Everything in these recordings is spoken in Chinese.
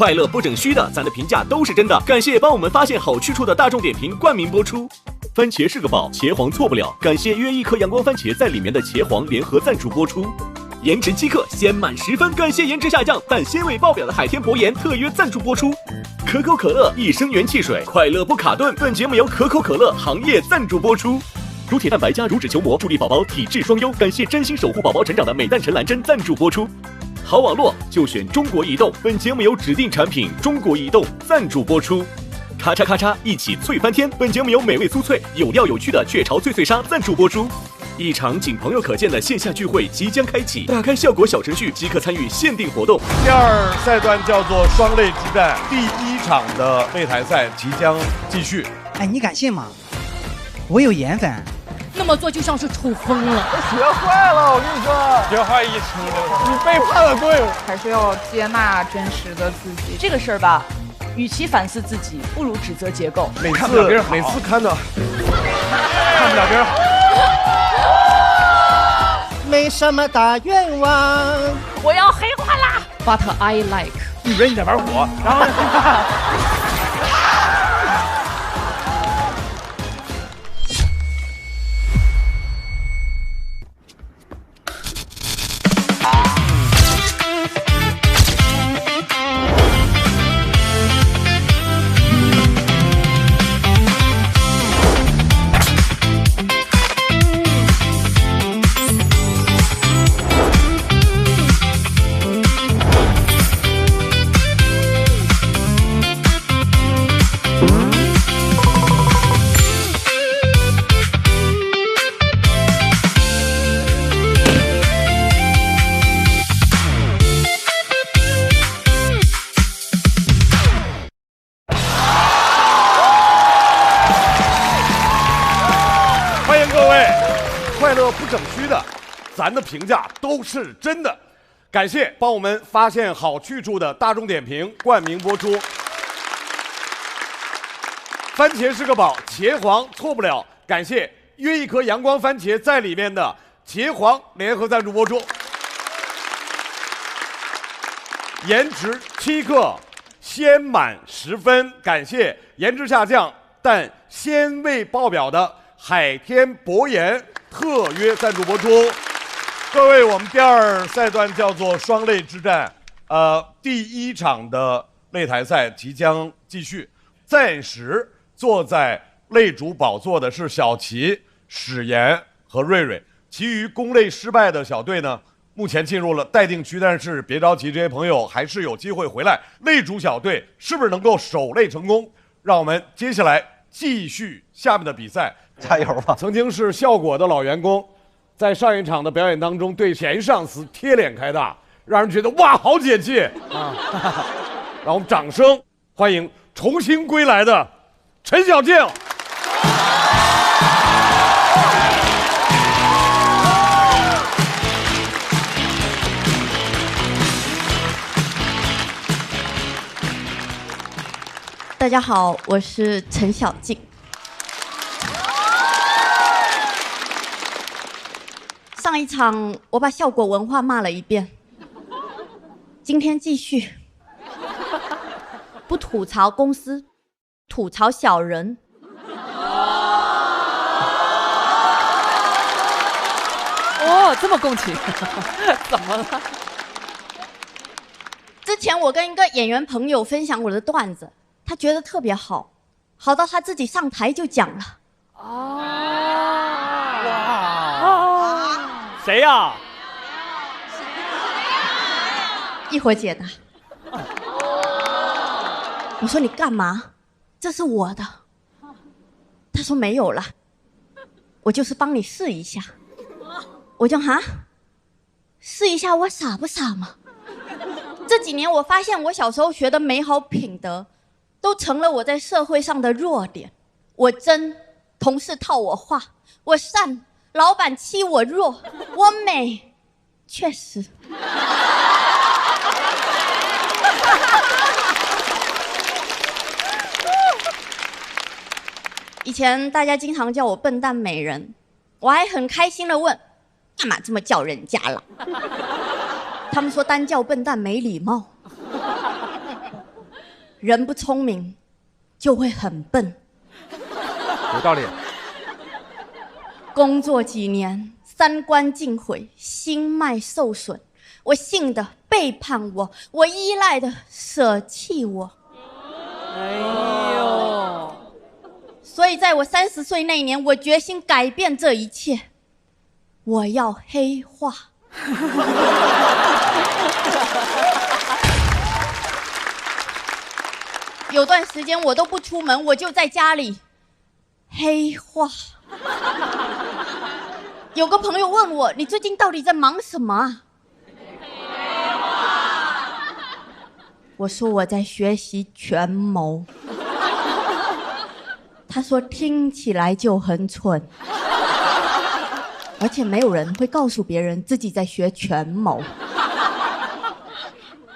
快乐不整虚的，咱的评价都是真的。感谢帮我们发现好去处的大众点评冠名播出。番茄是个宝，茄皇错不了。感谢约一颗阳光番茄在里面的茄皇联合赞助播出。颜值饥客鲜满10分，感谢颜值下降但鲜味爆表的海天博颜特约赞助播出。可口可乐一生元气水，快乐不卡顿。本节目由可口可乐行业赞助播出。乳铁蛋白加乳脂球膜，助力宝宝体质双优。感谢真心守护宝宝成长的美蛋陈兰珍赞助播出。好网络就选中国移动，本节目由指定产品中国移动赞助播出。咔嚓咔嚓，一起脆翻天！本节目由美味酥脆、有料有趣的雀巢脆脆鲨赞助播出。一场仅朋友可见的线下聚会即将开启，打开效果小程序即可参与限定活动。第二赛段叫做双擂之战，第1场的擂台赛即将继续。哎，你敢信吗？我有颜粉。那么做就像是处疯了。我学坏了，我跟你说，学坏一出了，你背叛了队伍。还是要接纳真实的自己。这个事儿吧，与其反思自己，不如指责结构。每次看不了别人好。没什么大愿望，我要黑化啦 ！But I like。以为你在玩火，然后。不整虚的，咱的评价都是真的。感谢帮我们发现好去处的大众点评冠名播出。番茄是个宝，茄皇错不了。感谢约一颗阳光番茄在里面的茄皇联合赞助播出。颜值7克，鲜满10分。感谢颜值下降但鲜味爆表的海天博颜特约赞助播出。各位，我们第二赛段叫做双擂之战，第1场的擂台赛即将继续。暂时坐在擂主宝座的是小齐、史岩和瑞瑞，其余攻擂失败的小队呢，目前进入了待定区，但是别着急，这些朋友还是有机会回来。擂主小队是不是能够守擂成功？让我们接下来继续下面的比赛。加油吧！曾经是效果的老员工，在上一场的表演当中对前上司贴脸开大，让人觉得哇，好解气啊！让我们掌声欢迎重新归来的陈小静。大家好，我是陈小静。上一场我把效果文化骂了一遍，今天继续，不吐槽公司，吐槽小人。哦，这么共情，怎么了？之前我跟一个演员朋友分享我的段子，他觉得特别好，好到他自己上台就讲了。谁呀？一会儿解答。我说你干嘛？这是我的。他说没有了，我就是帮你试一下。我就试一下，我傻不傻嘛？这几年我发现我小时候学的美好品德，都成了我在社会上的弱点。我真，同事套我话；我善，老板欺我弱；我美，确实。以前大家经常叫我笨蛋美人，我还很开心的问，干嘛这么叫人家了？他们说单叫笨蛋没礼貌。人不聪明就会很笨。有道理。工作几年，三观尽毁，心脉受损。我信的背叛我，我依赖的舍弃我。哎呦，所以在我30岁那一年，我决心改变这一切，我要黑化。有段时间我都不出门，我就在家里黑化。有个朋友问我，你最近到底在忙什么啊？我说我在学习权谋。他说听起来就很蠢，而且没有人会告诉别人自己在学权谋。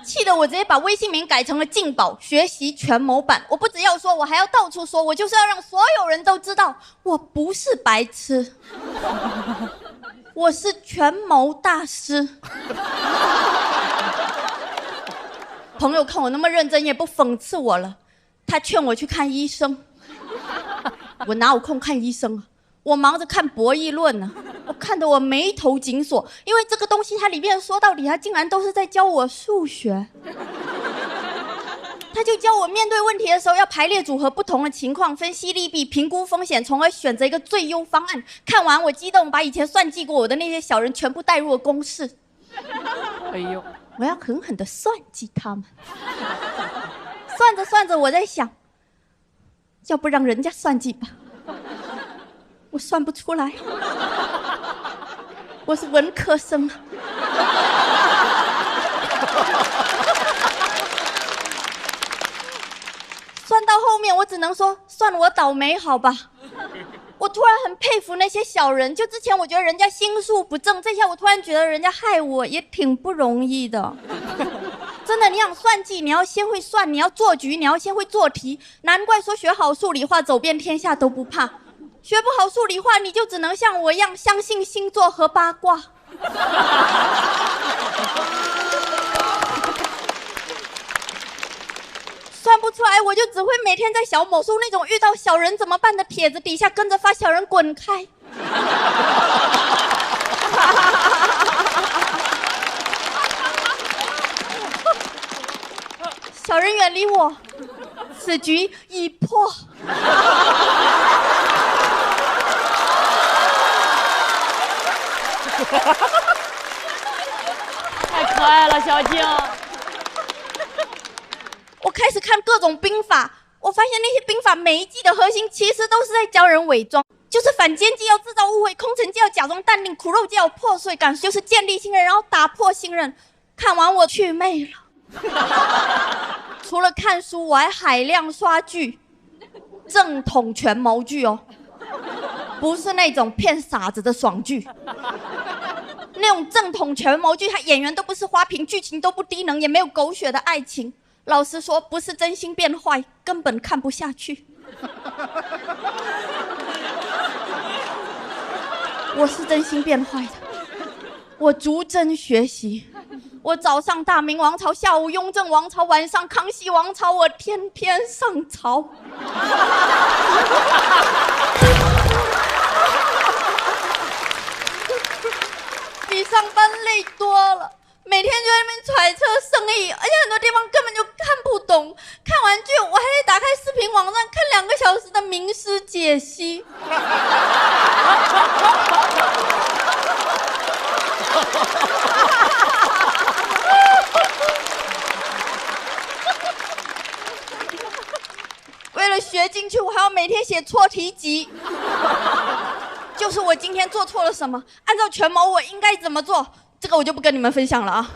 气得我直接把微信名改成了劲宝学习权谋版。我不只要说，我还要到处说，我就是要让所有人都知道我不是白痴，我是权谋大师。朋友看我那么认真，也不讽刺我了，他劝我去看医生。我哪有空看医生啊？我忙着看博弈论呢，我看得我眉头紧锁，因为这个东西它里面说到底，它竟然都是在教我数学。他就教我面对问题的时候要排列组合不同的情况，分析利弊，评估风险，从而选择一个最优方案。看完我激动，把以前算计过我的那些小人全部带入了公式。哎呦，我要狠狠地算计他们。算着算着，我在想，要不让人家算计吧。我算不出来，我是文科生啊。算到后面，我只能说算我倒霉好吧。我突然很佩服那些小人，就之前我觉得人家心术不正，这下我突然觉得人家害我也挺不容易的。真的，你想算计，你要先会算，你要做局，你要先会做题。难怪说学好数理化，走遍天下都不怕。学不好数理化，你就只能像我一样相信星座和八卦。算不出来，我就只会每天在小某书那种遇到小人怎么办的帖子底下跟着发小人滚开。小人远离我，此局已破。太可爱了，小静。我开始看各种兵法，我发现那些兵法每一计的核心其实都是在教人伪装，就是反间计要制造误会，空城计要假装淡定，苦肉计要有破碎感，就是建立信任然后打破信任。看完我去魅了。除了看书，我还海量刷剧，正统权谋剧哦，不是那种骗傻子的爽剧。那种正统权谋剧，他演员都不是花瓶，剧情都不低能，也没有狗血的爱情。老实说，不是真心变坏，根本看不下去。我是真心变坏的，我逐帧学习。我早上大明王朝，下午雍正王朝，晚上康熙王朝，我天天上朝。比上班累多了，每天就在那边揣测生意，而且很多地方根本就看不懂。看完剧，我还得打开视频网站看2个小时的名师解析。为了学进去，我还要每天写错题集。就是我今天做错了什么，按照权谋我应该怎么做，这个我就不跟你们分享了啊。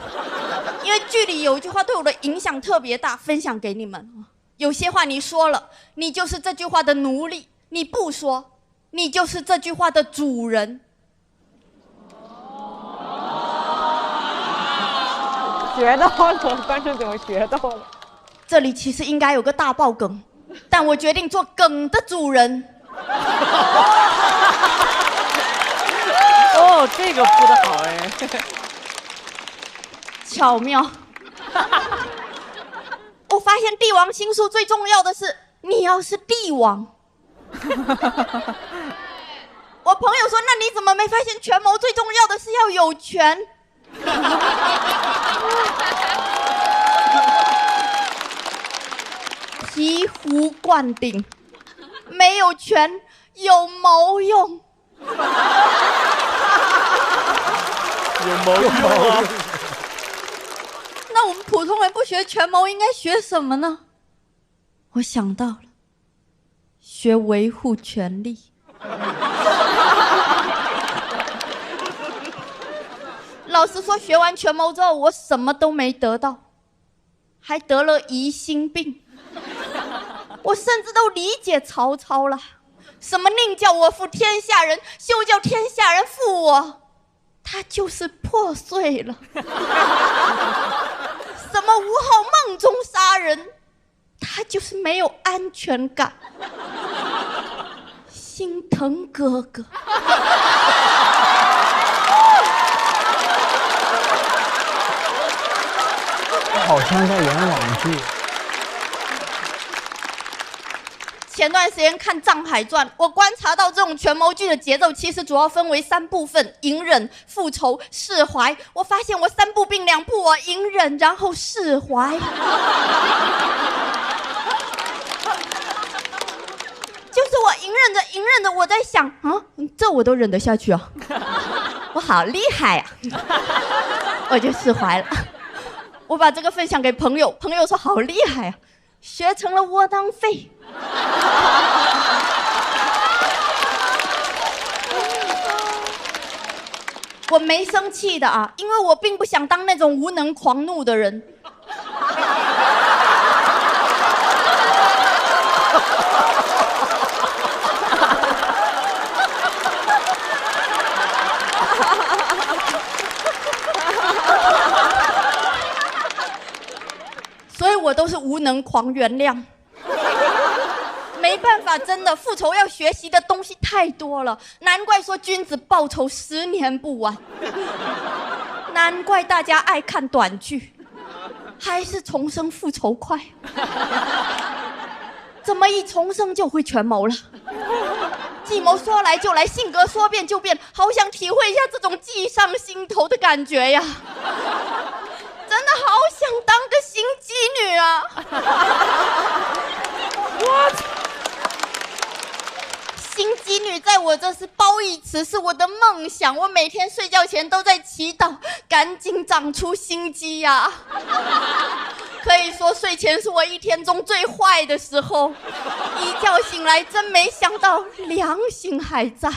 因为剧里有一句话对我的影响特别大，分享给你们。有些话你说了，你就是这句话的奴隶；你不说，你就是这句话的主人。学到了，观众怎么学到了？这里其实应该有个大爆梗，但我决定做梗的主人。哦，这个铺得好哎，巧妙。我我发现帝王星术最重要的是你要是帝王。我朋友说，那你怎么没发现权谋最重要的是要有权？醍醐灌顶，没有权有谋用。有谋用啊！那我们普通人不学权谋，应该学什么呢？我想到了，学维护权利。老实说，学完权谋之后，我什么都没得到，还得了疑心病。我甚至都理解曹操了，什么宁叫我负天下人，休叫天下人负我，他就是破碎了。什么吴昊梦中杀人，他就是没有安全感。心疼哥哥。好像在演网剧。前段时间看《藏海传》，我观察到这种权谋剧的节奏其实主要分为3部分：隐忍、复仇、释怀。我发现我3部并2部，我隐忍然后释怀。就是我隐忍着，我在想啊，这我都忍得下去啊，我好厉害呀、我就释怀了。我把这个分享给朋友，朋友说好厉害呀、学成了窝囊废。我没生气的啊，因为我并不想当那种无能狂怒的人。所以我都是无能狂原谅。没办法，真的复仇要学习的东西太多了，难怪说君子报仇10年不晚。难怪大家爱看短剧，还是重生复仇快。怎么一重生就会权谋了？计谋说来就来，性格说变就变，好想体会一下这种计上心头的感觉呀！真的好想当个心机女啊！我心机女在我这是褒义词，是我的梦想。我每天睡觉前都在祈祷，赶紧长出心机呀！可以说睡前是我一天中最坏的时候，一觉醒来真没想到良心还在。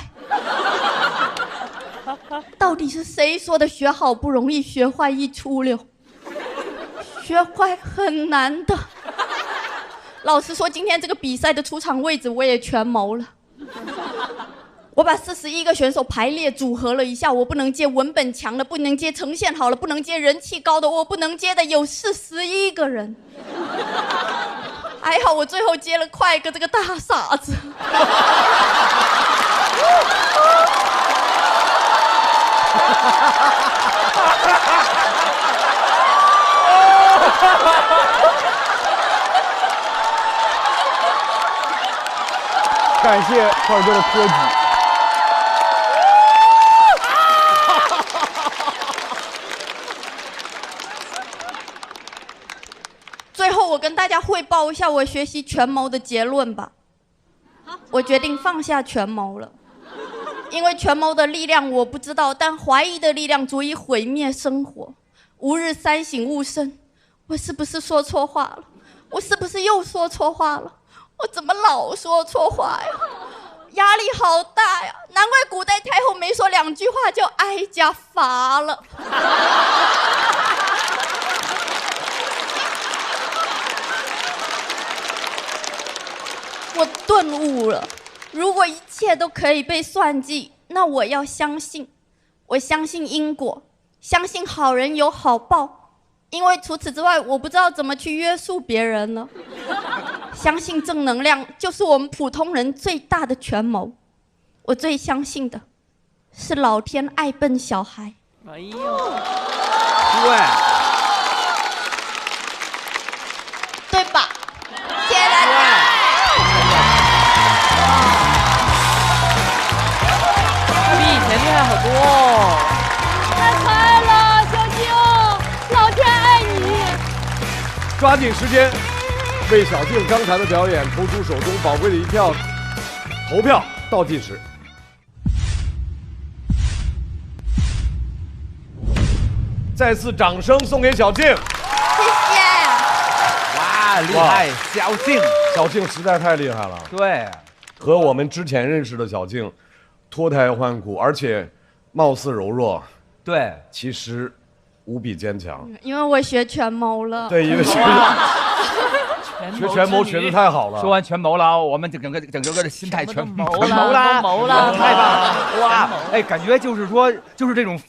到底是谁说的学好不容易，学坏一出溜？学坏很难的。老实说，今天这个比赛的出场位置我也权谋了。我把41个选手排列组合了一下，我不能接文本强的，不能接呈现好了，不能接人气高的，我不能接的有41个人。还好我最后接了快哥这个大傻子。感谢块哥的科举。最后我跟大家汇报一下我学习权谋的结论吧。我决定放下权谋了，因为权谋的力量我不知道，但怀疑的力量足以毁灭生活。吾日三省吾身，我是不是说错话了？我是不是又说错话了？我怎么老说错话呀？压力好大呀！难怪古代太后没说2句话就哀家罚了。我顿悟了，如果一切都可以被算计，那我要相信，我相信因果，相信好人有好报，因为除此之外，我不知道怎么去约束别人了。相信正能量就是我们普通人最大的权谋。我最相信的是老天爱笨小孩。哎呦，对。对抓紧时间，为小静刚才的表演投出手中宝贵的一票。投票倒计时。再次掌声送给小静。谢谢。哇，厉害，小静，小静实在太厉害了。对，和我们之前认识的小静脱胎换骨，而且貌似柔弱，对，其实无比坚强。因为我学权谋了。对，因为学权谋学的太好了。说完权谋了，我们整个的心态全谋了，太棒了！哇，哎，感觉就是说，就是这种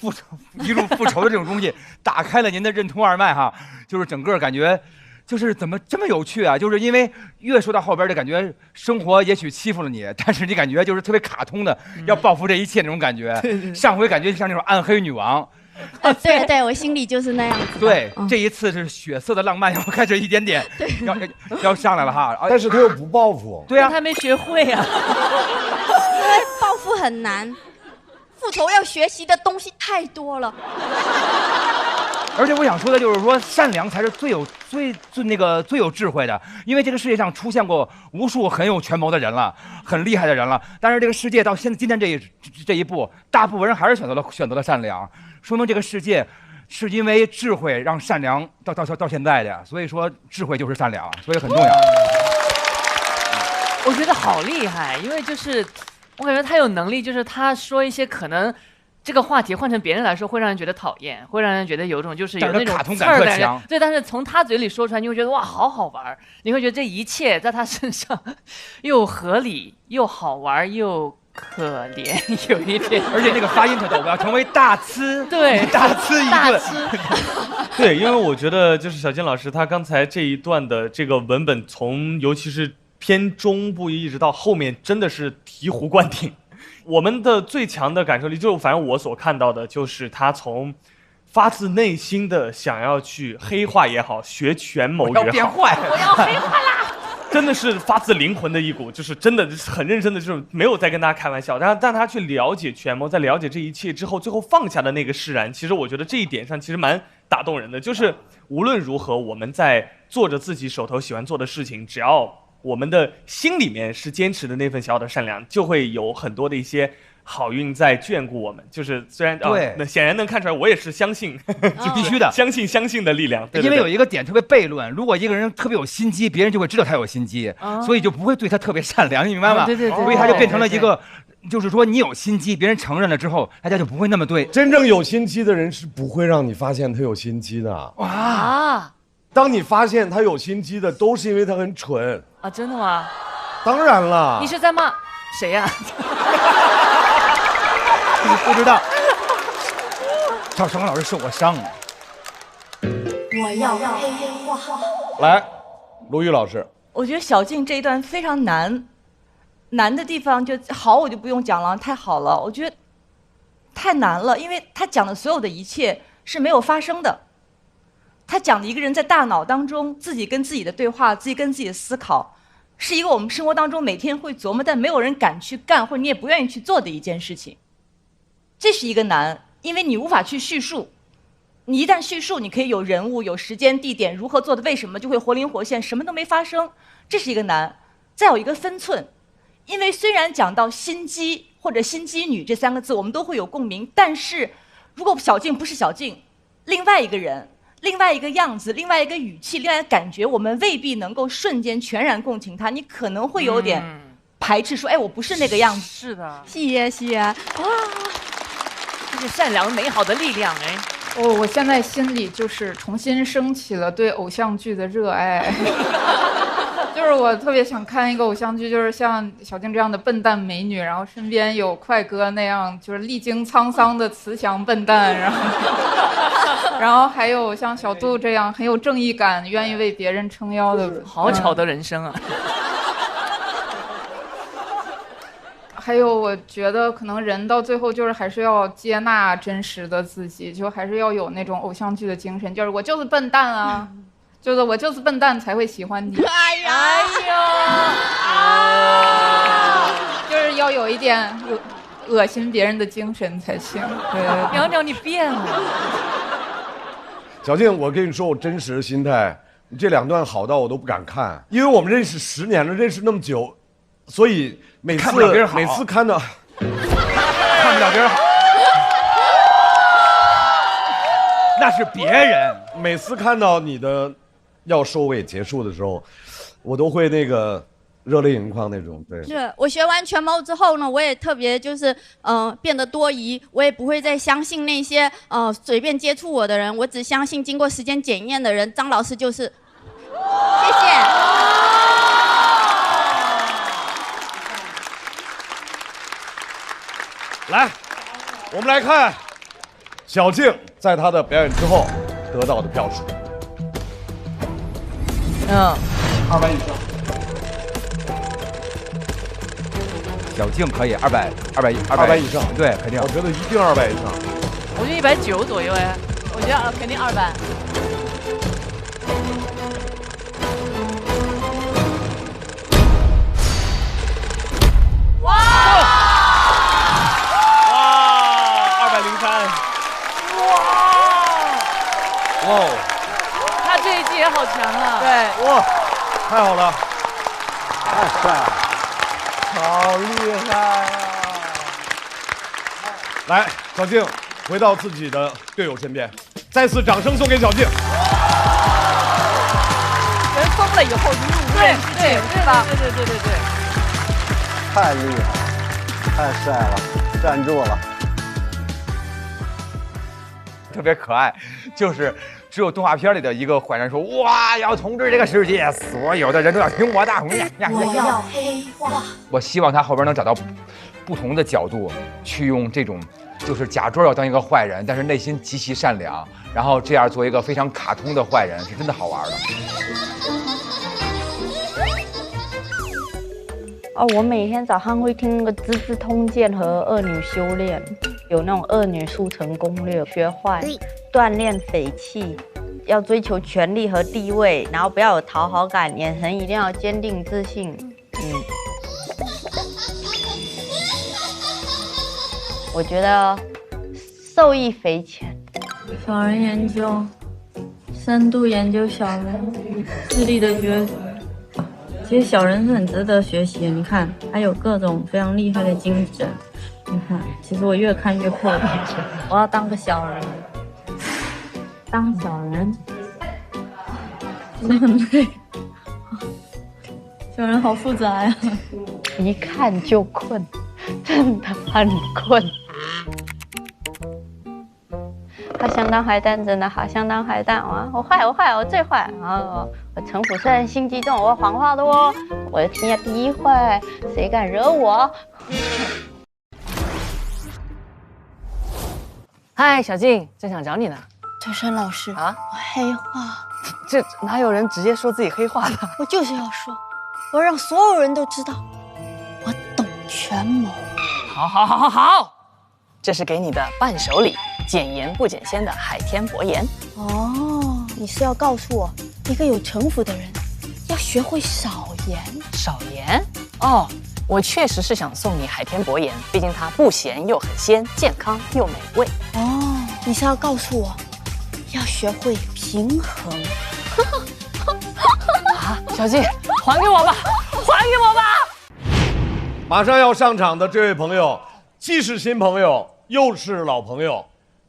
一种复仇的这种东西，打开了您的任督二脉哈，就是整个感觉。就是怎么这么有趣啊？就是因为越说到后边就感觉生活也许欺负了你，但是你感觉就是特别卡通的，要报复这一切那种感觉。上回感觉像那种暗黑女王。对，我心里就是那样子。对，这一次是血色的浪漫要开始一点点要上来了哈。但是他又不报复。对啊，他没学会啊。因为报复很难，复仇要学习的东西太多了。而且我想说的就是说，善良才是最有智慧的，因为这个世界上出现过无数很有权谋的人了，很厉害的人了，但是这个世界到今天这一步，大部分人还是选择了善良，说明这个世界是因为智慧让善良到现在的，所以说智慧就是善良，所以很重要。我觉得好厉害，因为就是我感觉他有能力，就是他说一些可能。这个话题换成别人来说，会让人觉得讨厌，会让人觉得有种就是有那种卡通感特强。对，但是从他嘴里说出来，你会觉得哇，好好玩。你会觉得这一切在他身上又合理又好玩又可怜，有一点。而且那个发音特逗，我要成为大吃，对，大吃一顿。对，因为我觉得就是小金老师他刚才这一段的这个文本，从尤其是偏中部一直到后面，真的是醍醐灌顶。我们的最强的感受力，就反正我所看到的，就是他从发自内心的想要去黑化也好，学权谋也好，我要变坏，我要黑化啦！真的是发自灵魂的一股，就是真的很认真的，就是没有在跟大家开玩笑。但他去了解权谋，在了解这一切之后，最后放下的那个释然，其实我觉得这一点上其实蛮打动人的。就是无论如何，我们在做着自己手头喜欢做的事情，只要我们的心里面是坚持的那份小小的善良，就会有很多的一些好运在眷顾我们。就是虽然对，那显然能看出来，我也是相信，是必须的，相信的力量。对，因为有一个点特别悖论，如果一个人特别有心机，别人就会知道他有心机，所以就不会对他特别善良，你明白吗？对，所以他就变成了一个。就是说，你有心机，别人承认了之后，大家就不会那么对。真正有心机的人是不会让你发现他有心机的。哇！当你发现他有心机的，都是因为他很蠢啊！真的吗？当然了。你是在骂谁呀？不知道。赵成老师受过伤。我要黑化。来，卢宇老师。我觉得小静这一段非常难。难的地方就好，我就不用讲了，太好了。我觉得太难了，因为他讲的所有的一切是没有发生的。他讲的一个人在大脑当中自己跟自己的对话，自己跟自己的思考，是一个我们生活当中每天会琢磨，但没有人敢去干，或者你也不愿意去做的一件事情。这是一个难，因为你无法去叙述。你一旦叙述，你可以有人物、有时间、地点，如何做的，为什么，就会活灵活现，什么都没发生。这是一个难。再有一个分寸。因为虽然讲到心机或者心机女这3个字，我们都会有共鸣，但是如果小静不是小静，另外一个人、另外一个样子、另外一个语气、另外一个感觉，我们未必能够瞬间全然共情她，你可能会有点排斥，说：“哎，我不是那个样子。”是的，谢谢哇，这是善良美好的力量哎。我现在心里就是重新升起了对偶像剧的热爱。就是我特别想看一个偶像剧，就是像小静这样的笨蛋美女，然后身边有快哥那样就是历经沧桑的慈祥笨蛋，然后还有像小杜这样很有正义感、愿意为别人撑腰的。好巧的人生啊！还有，我觉得可能人到最后就是还是要接纳真实的自己，就还是要有那种偶像剧的精神，就是我就是笨蛋啊。就是我就是笨蛋才会喜欢你。哎呀，就是要有一点恶心别人的精神才行。对，苗苗你变了。小静，我跟你说我真实的心态，你这2段好到我都不敢看，因为我们认识10年了，认识那么久，所以每次看不了别人好，那是别人。每次看到你的要收尾结束的时候，我都会那个热泪盈眶那种。对，是我学完权谋之后呢，我也特别就是变得多疑，我也不会再相信那些随便接触我的人，我只相信经过时间检验的人。张老师就是，谢谢。来，我们来看小静在她的表演之后得到的票数。200以上。小静可以200以上，对，肯定。我觉得一定200以上。我觉得190左右哎，我觉得肯定200。哇，203。哇，他这一季也好强啊！对，哇，太好了，太帅了，好厉害啊！来，小静回到自己的队友身边，再次掌声送给小静。人疯了以后就入无人之境，对吧？对。太厉害了，太帅了，站住了。特别可爱，就是只有动画片里的一个坏人说：“哇，要统治这个世界，所有的人都要听我的。”我要黑化。我希望他后边能找到不同的角度，去用这种就是假装要当一个坏人，但是内心极其善良，然后这样做一个非常卡通的坏人，是真的好玩的。哦，我每天早上会听那个《资治通鉴》和《恶女修炼》，有那种恶女速成攻略，学坏，锻炼匪气，要追求权力和地位，然后不要有讨好感，眼神一定要坚定自信。我觉得受益匪浅。小人研究，深度研究小人智力的角逐。其实小人是很值得学习的，你看，还有各种非常厉害的精神。你看，其实我越看越破胆，我要当个小人。当小人，真的很累。小人好复杂呀，一看就困，真的很困。好想当坏蛋，真的好想当坏蛋啊！我坏，我最坏啊！我城府深，心机重，我谎话多，我的天下第一坏，谁敢惹我？嗨，小静，正想找你呢。周深老师啊，我黑化，这哪有人直接说自己黑化的？我就是要说，我让所有人都知道，我懂权谋。好，这是给你的伴手礼。减盐不减鲜的海天薄盐。哦，你是要告诉我，一个有城府的人要学会少盐？少盐？哦，我确实是想送你海天薄盐，毕竟它不咸又很鲜，健康又美味。哦，你是要告诉我，要学会平衡？啊，小静，还给我吧，还给我吧！马上要上场的这位朋友，既是新朋友，又是老朋友。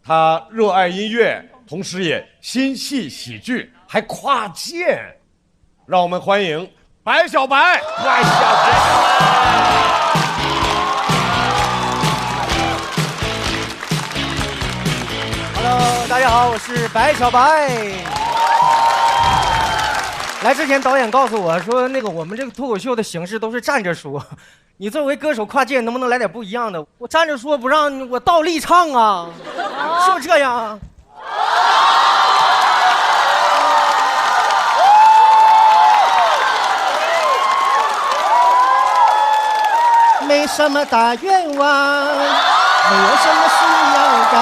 他热爱音乐，同时也心系喜剧，还跨界。让我们欢迎白小白。白小白。Hello， 大家好，我是白小白。来之前，导演告诉我说，我们这个脱口秀的形式都是站着说。你作为歌手跨界，能不能来点不一样的？我站着说不让我倒立唱啊，是不是这样？没什么大愿望，没有什么需要干。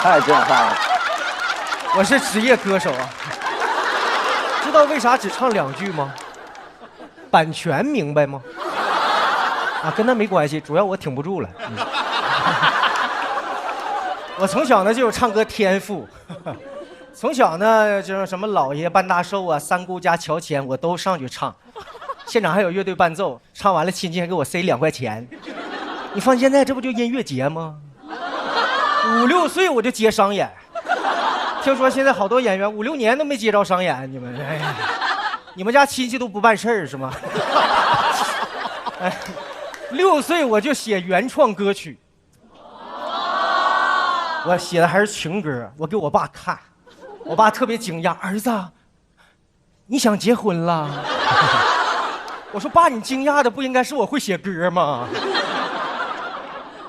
太震撼了！我是职业歌手啊，知道为啥只唱2句吗？版权明白吗？啊，跟他没关系，主要我挺不住了。我从小呢就有唱歌天赋，从小呢就是什么老爷半大寿啊、三姑家乔迁，我都上去唱。现场还有乐队伴奏，唱完了亲戚还给我塞2块钱。你放现在这不就音乐节吗？5、6岁我就接商演，听说现在好多演员5、6年都没接着商演，你们，哎呀，你们家亲戚都不办事儿是吗？哎，6岁我就写原创歌曲，我写的还是情歌，我给我爸看，我爸特别惊讶，儿子，你想结婚了？我说爸，你惊讶的不应该是我会写歌吗？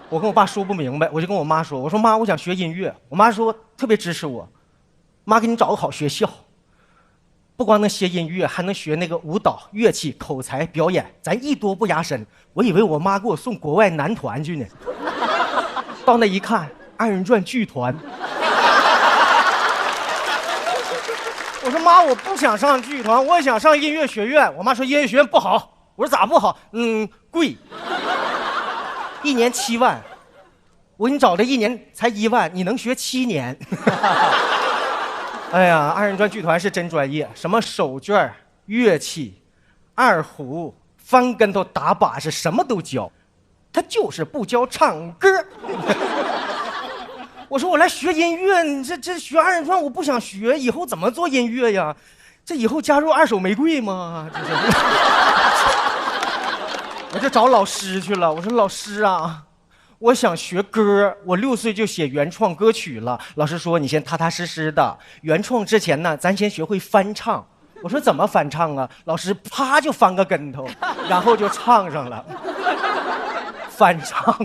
我跟我爸说不明白，我就跟我妈说，我说妈，我想学音乐。我妈说特别支持我，妈给你找个好学校，不光能学音乐，还能学那个舞蹈、乐器、口才、表演，咱艺多不压身。我以为我妈给我送国外男团去呢，到那一看，2人转剧团。我说妈，我不想上剧团，我想上音乐学院。我妈说音乐学院不好。我说咋不好？贵，1年7万。我给你找的1年才1万，你能学7年？哎呀，2人转剧团是真专业，什么手绢、乐器、二胡、翻跟头、打把式，什么都教。他就是不教唱歌。我说我来学音乐，你这学2人转我不想学，以后怎么做音乐呀？这以后加入2手玫瑰吗？我就找老师去了。我说老师啊，我想学歌，我6岁就写原创歌曲了。老师说你先踏踏实实的，原创之前呢，咱先学会翻唱。我说怎么翻唱啊？老师啪就翻个跟头，然后就唱上了。翻唱。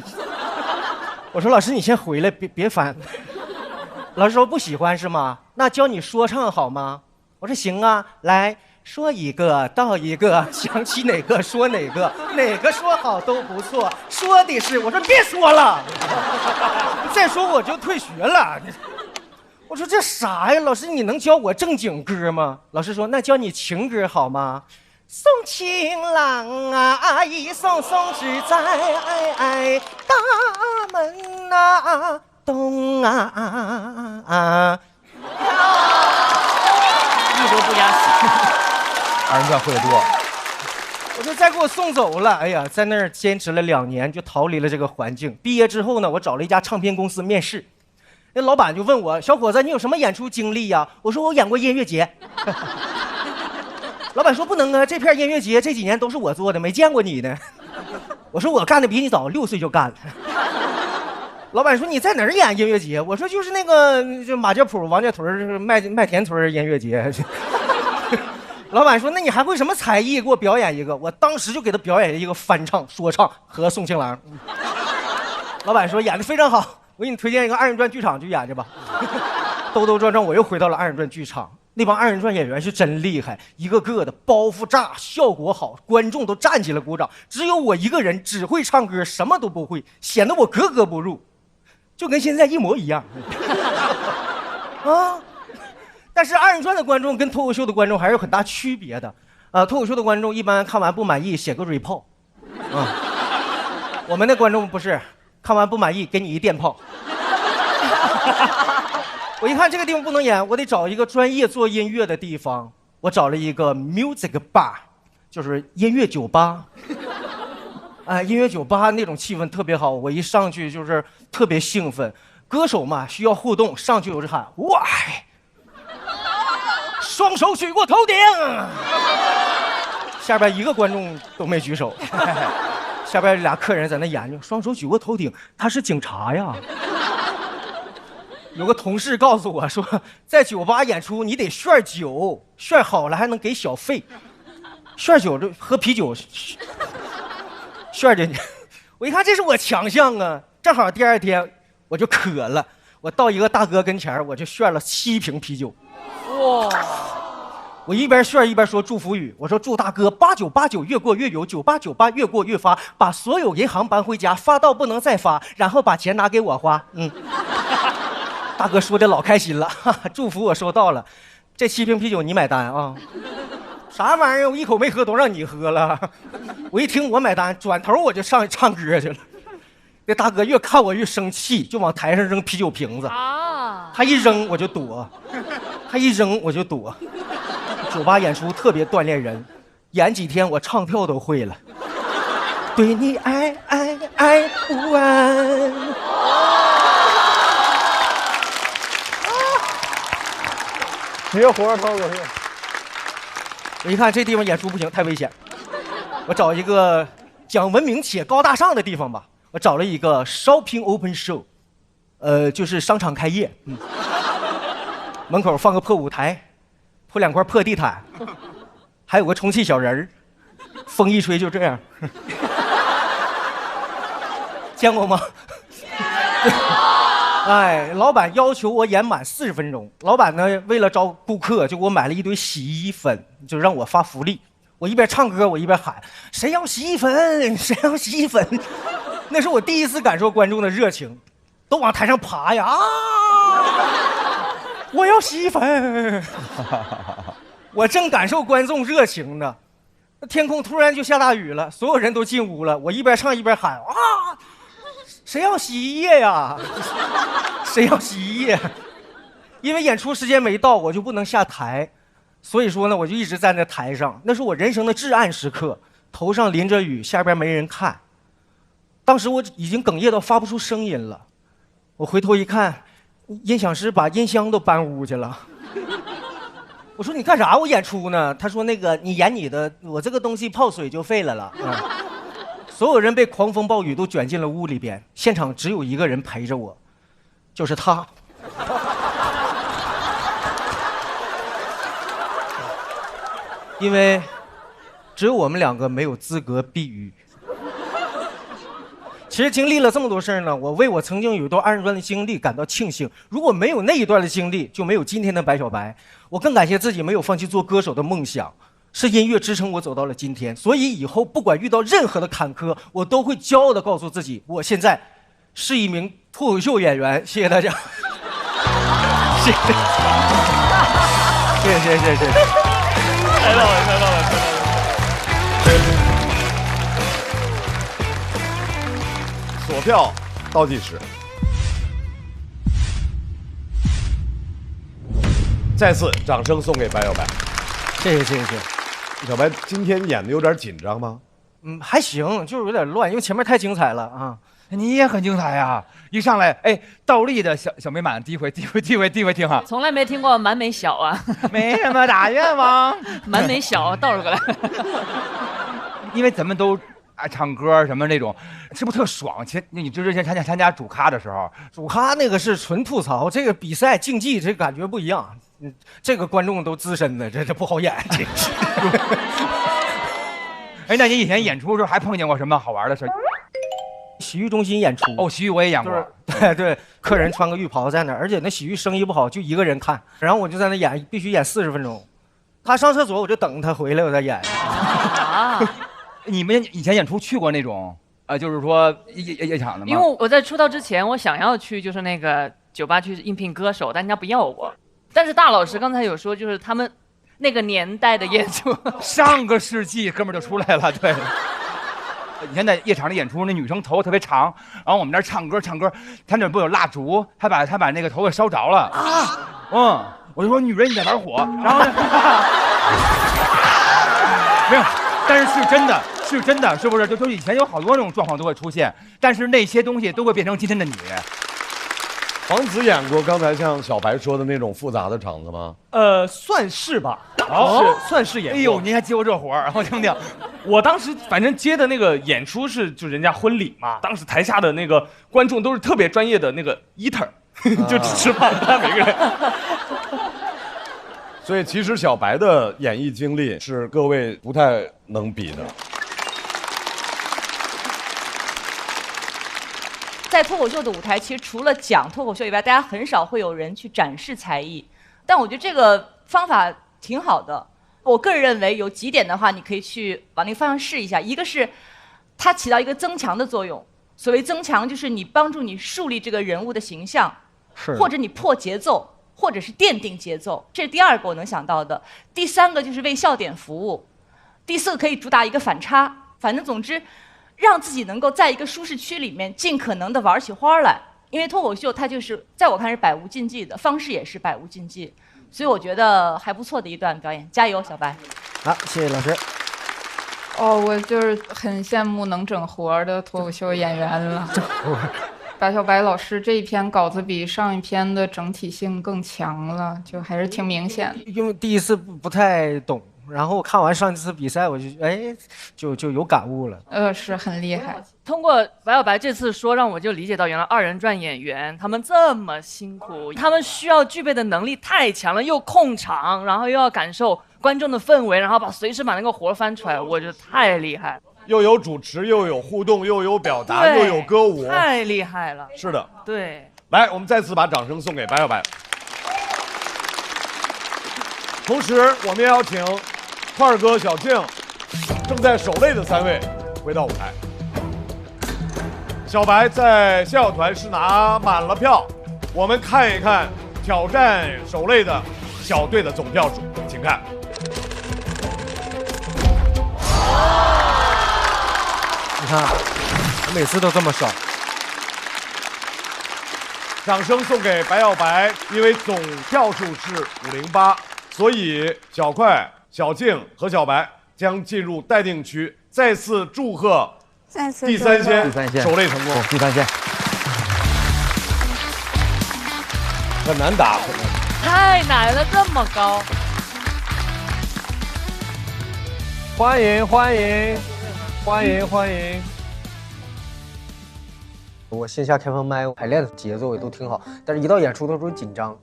我说老师你先回来，别翻。老师说不喜欢是吗？那教你说唱好吗？我说行啊，来说一个道一个，想起哪个说哪个，哪个说好都不错。说的是，我说别说了，再说我就退学了。我说这啥呀？老师你能教我正经歌吗？老师说那教你情歌好吗？送情郎啊，一送送只在大门啊东啊。一都不压线。2人转会的多。我说再给我送走了，哎呀，在那儿坚持了2年，就逃离了这个环境。毕业之后呢，我找了一家唱片公司面试，那老板就问我，小伙子，你有什么演出经历呀？我说我演过音乐节。老板说不能啊，这片音乐节这几年都是我做的，没见过你呢。我说我干的比你早，6岁就干了。老板说你在哪儿演音乐节？我说就是那个就马家堡、王家屯、麦田村音乐节。老板说那你还会什么才艺？给我表演一个。我当时就给他表演一个翻唱、说唱和宋庆郎。老板说演得非常好，我给你推荐一个2人转剧场去演去吧。兜兜转转我又回到了2人转剧场。那帮2人转演员是真厉害，一个个的包袱炸，效果好，观众都站起来鼓掌。只有我一个人只会唱歌，什么都不会，显得我格格不入，就跟现在一模一样。啊！但是2人转的观众跟脱口秀的观众还是有很大区别的。脱口秀的观众一般看完不满意写个 report，我们的观众不是，看完不满意给你一电炮。我一看这个地方不能演，我得找一个专业做音乐的地方。我找了一个 music bar， 就是音乐酒吧。音乐酒吧那种气氛特别好，我一上去就是特别兴奋。歌手嘛需要互动，上去我就喊喂，双手举过头顶。下边一个观众都没举手。下边俩客人在那研究，双手举过头顶，他是警察呀。有个同事告诉我说，在酒吧演出你得炫酒，炫好了还能给小费。炫酒就喝啤酒，炫进去。我一看这是我强项啊，正好第2天我就渴了，我到一个大哥跟前我就炫了7瓶啤酒。哇！我一边炫一边说祝福语，我说祝大哥8989越过越有，9898越过越发，把所有银行搬回家，发到不能再发，然后把钱拿给我花。大哥说的老开心了，祝福我收到了，这7瓶啤酒你买单啊？啥玩意儿？我一口没喝，都让你喝了。我一听我买单，转头我就上去唱歌去了。那大哥越看我越生气，就往台上扔啤酒瓶子。他一扔我就躲，他一扔我就躲。酒吧演出特别锻炼人，演几天我唱跳都会了。对你爱不完。绝活脱口秀。我一看这地方演出不行，太危险，我找一个讲文明且高大上的地方吧。我找了一个 shopping open show， 就是商场开业，门口放个破舞台，铺2块破地毯，还有个充气小人儿，风一吹就这样。见过吗？哎，老板要求我演满40分钟。老板呢，为了招顾客，就给我买了一堆洗衣粉，就让我发福利。我一边唱歌，我一边喊：“谁要洗衣粉？谁要洗衣粉？”那是我第一次感受观众的热情，都往台上爬呀！啊！我要洗衣粉。我正感受观众热情呢，天空突然就下大雨了，所有人都进屋了。我一边唱一边喊：“啊！谁要洗衣液呀？谁要洗衣液？”因为演出时间没到，我就不能下台，所以说呢，我就一直站在台上。那是我人生的至暗时刻，头上淋着雨，下边没人看。当时我已经哽咽到发不出声音了。我回头一看，音响师把音箱都搬屋去了。我说：“你干啥？我演出呢。”他说：“那个你演你的，我这个东西泡水就废了。”所有人被狂风暴雨都卷进了屋里边，现场只有一个人陪着我，就是他。因为只有我们2个没有资格避雨。其实经历了这么多事儿呢，我为我曾经有一段2人转的经历感到庆幸。如果没有那一段的经历，就没有今天的白小白。我更感谢自己没有放弃做歌手的梦想。是音乐支撑我走到了今天，所以以后不管遇到任何的坎坷，我都会骄傲地告诉自己，我现在是一名脱口秀演员。谢谢大家。谢谢，谢谢。太棒了，太棒了，太棒了！锁票倒计时，再次掌声送给白小白。谢谢。小白今天演的有点紧张吗？还行，就是有点乱，因为前面太精彩了啊。你也很精彩呀！一上来，哎，倒立的小美满，第一回听哈，从来没听过满美小啊，没什么大愿望，满美小倒着过来。因为咱们都唱歌什么那种，是不是特爽？你之前参加主咖的时候，主咖那个是纯吐槽，这个比赛竞技这感觉不一样。这个观众都资深的，这不好演。哎，那你以前演出的时候还碰见过什么好玩的事？洗浴中心演出哦，洗浴我也演过。对，客人穿个浴袍在那儿，而且那洗浴生意不好，就一个人看，然后我就在那演，必须演40分钟。他上厕所我就等他回来，我再演。你们以前演出去过那种就是说夜场的吗？因为我在出道之前，我想要去就是那个酒吧去应聘歌手，但人家不要我。但是大老师刚才有说，就是他们那个年代的演出，上个世纪哥们儿就出来了。对，以前在夜场里演出，那女生头发特别长，然后我们那儿唱歌，他那不有蜡烛，他把那个头发烧着了啊。我就说女人你在玩火，然后呢，没有，但是是真的，是不是？就以前有好多那种状况都会出现，但是那些东西都会变成今天的你。黄子演过刚才像小白说的那种复杂的场子吗？算是吧，算是演过。哎呦，您还接过这活儿？我听听。我当时反正接的那个演出是就人家婚礼嘛，当时台下的那个观众都是特别专业的那个 eater，就只吃饭，他每个人。所以其实小白的演艺经历是各位不太能比的。在脱口秀的舞台，其实除了讲脱口秀以外，大家很少会有人去展示才艺。但我觉得这个方法挺好的。我个人认为有几点的话，你可以去往那个方向试一下。一个是它起到一个增强的作用。所谓增强，就是你帮助你树立这个人物的形象，或者你破节奏。或者是奠定节奏，这是第2个我能想到的。第3个就是为笑点服务，第4个可以主打一个反差。反正总之，让自己能够在一个舒适区里面尽可能的玩起花来。因为脱口秀它就是在我看是百无禁忌的，方式也是百无禁忌，所以我觉得还不错的一段表演，加油，小白。好，谢谢老师。我就是很羡慕能整活的脱口秀演员了。白小白老师这一篇稿子比上一篇的整体性更强了，就还是挺明显的。因为第一次不太懂，然后看完上一次比赛，我就有感悟了。是很厉害。通过白小白这次说，让我就理解到原来2人转演员他们这么辛苦，他们需要具备的能力太强了，又控场，然后又要感受观众的氛围，然后随时把那个活翻出来，我觉得太厉害了。又有主持，又有互动，又有表达，又有歌舞，太厉害了。是的，对。来，我们再次把掌声送给白小白。同时，我们也要请块儿哥、小静正在守擂的3位回到舞台。小白在笑团是拿满了票，我们看一看挑战守擂的小队的总票数，请看。你看，我每次都这么少。掌声送给白小白，因为总票数是508，所以小快、小静和小白将进入待定区。再次祝贺第3线守擂成功。第3线很难打，太难了，这么高。欢迎欢迎欢迎欢迎！我线下开放麦排练的节奏也都挺好，但是一到演出的时候紧张，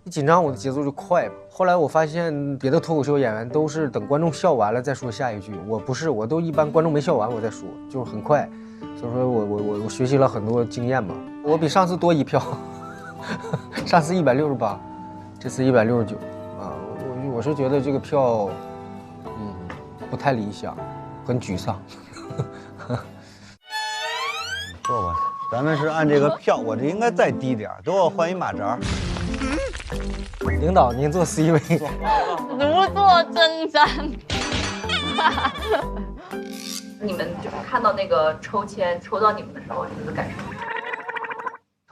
一紧张我的节奏就快嘛。后来我发现别的脱口秀演员都是等观众笑完了再说下一句，我不是，我都一般观众没笑完我再说，就是很快。所以说我学习了很多经验嘛，我比上次多1票，上次168，这次169啊，我是觉得这个票，不太理想，很沮丧。坐吧，咱们是按这个票，我这应该再低点，给我换一马扎。领导，您坐 C 位。如坐针毡。你们就是看到那个抽签抽到你们的时候，你们的感受？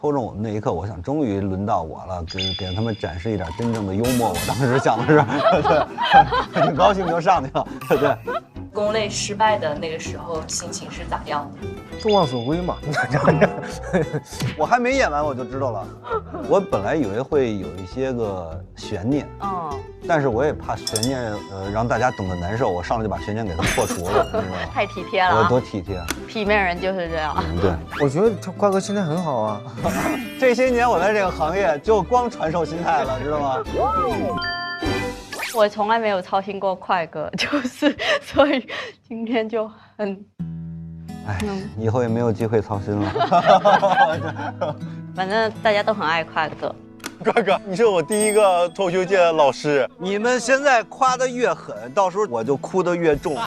抽中我们那一刻，我想终于轮到我了，给他们展示一点真正的幽默。我当时想的是，对，挺高兴就上去了，对。攻擂失败的那个时候，心情是咋样的？众望所归嘛。我还没演完我就知道了。我本来以为会有一些个悬念，但是我也怕悬念让大家等得难受，我上来就把悬念给他破除了，你知道吗？太体贴了，我多体贴。体面人就是这样。对，我觉得快哥心态很好啊。这些年我在这个行业就光传授心态了，知道吗？我从来没有操心过快哥，所以今天就很，以后也没有机会操心了。反正大家都很爱快哥。快哥，你是我第一个脱口秀界的老师，你们现在夸得越狠，到时候我就哭得越重。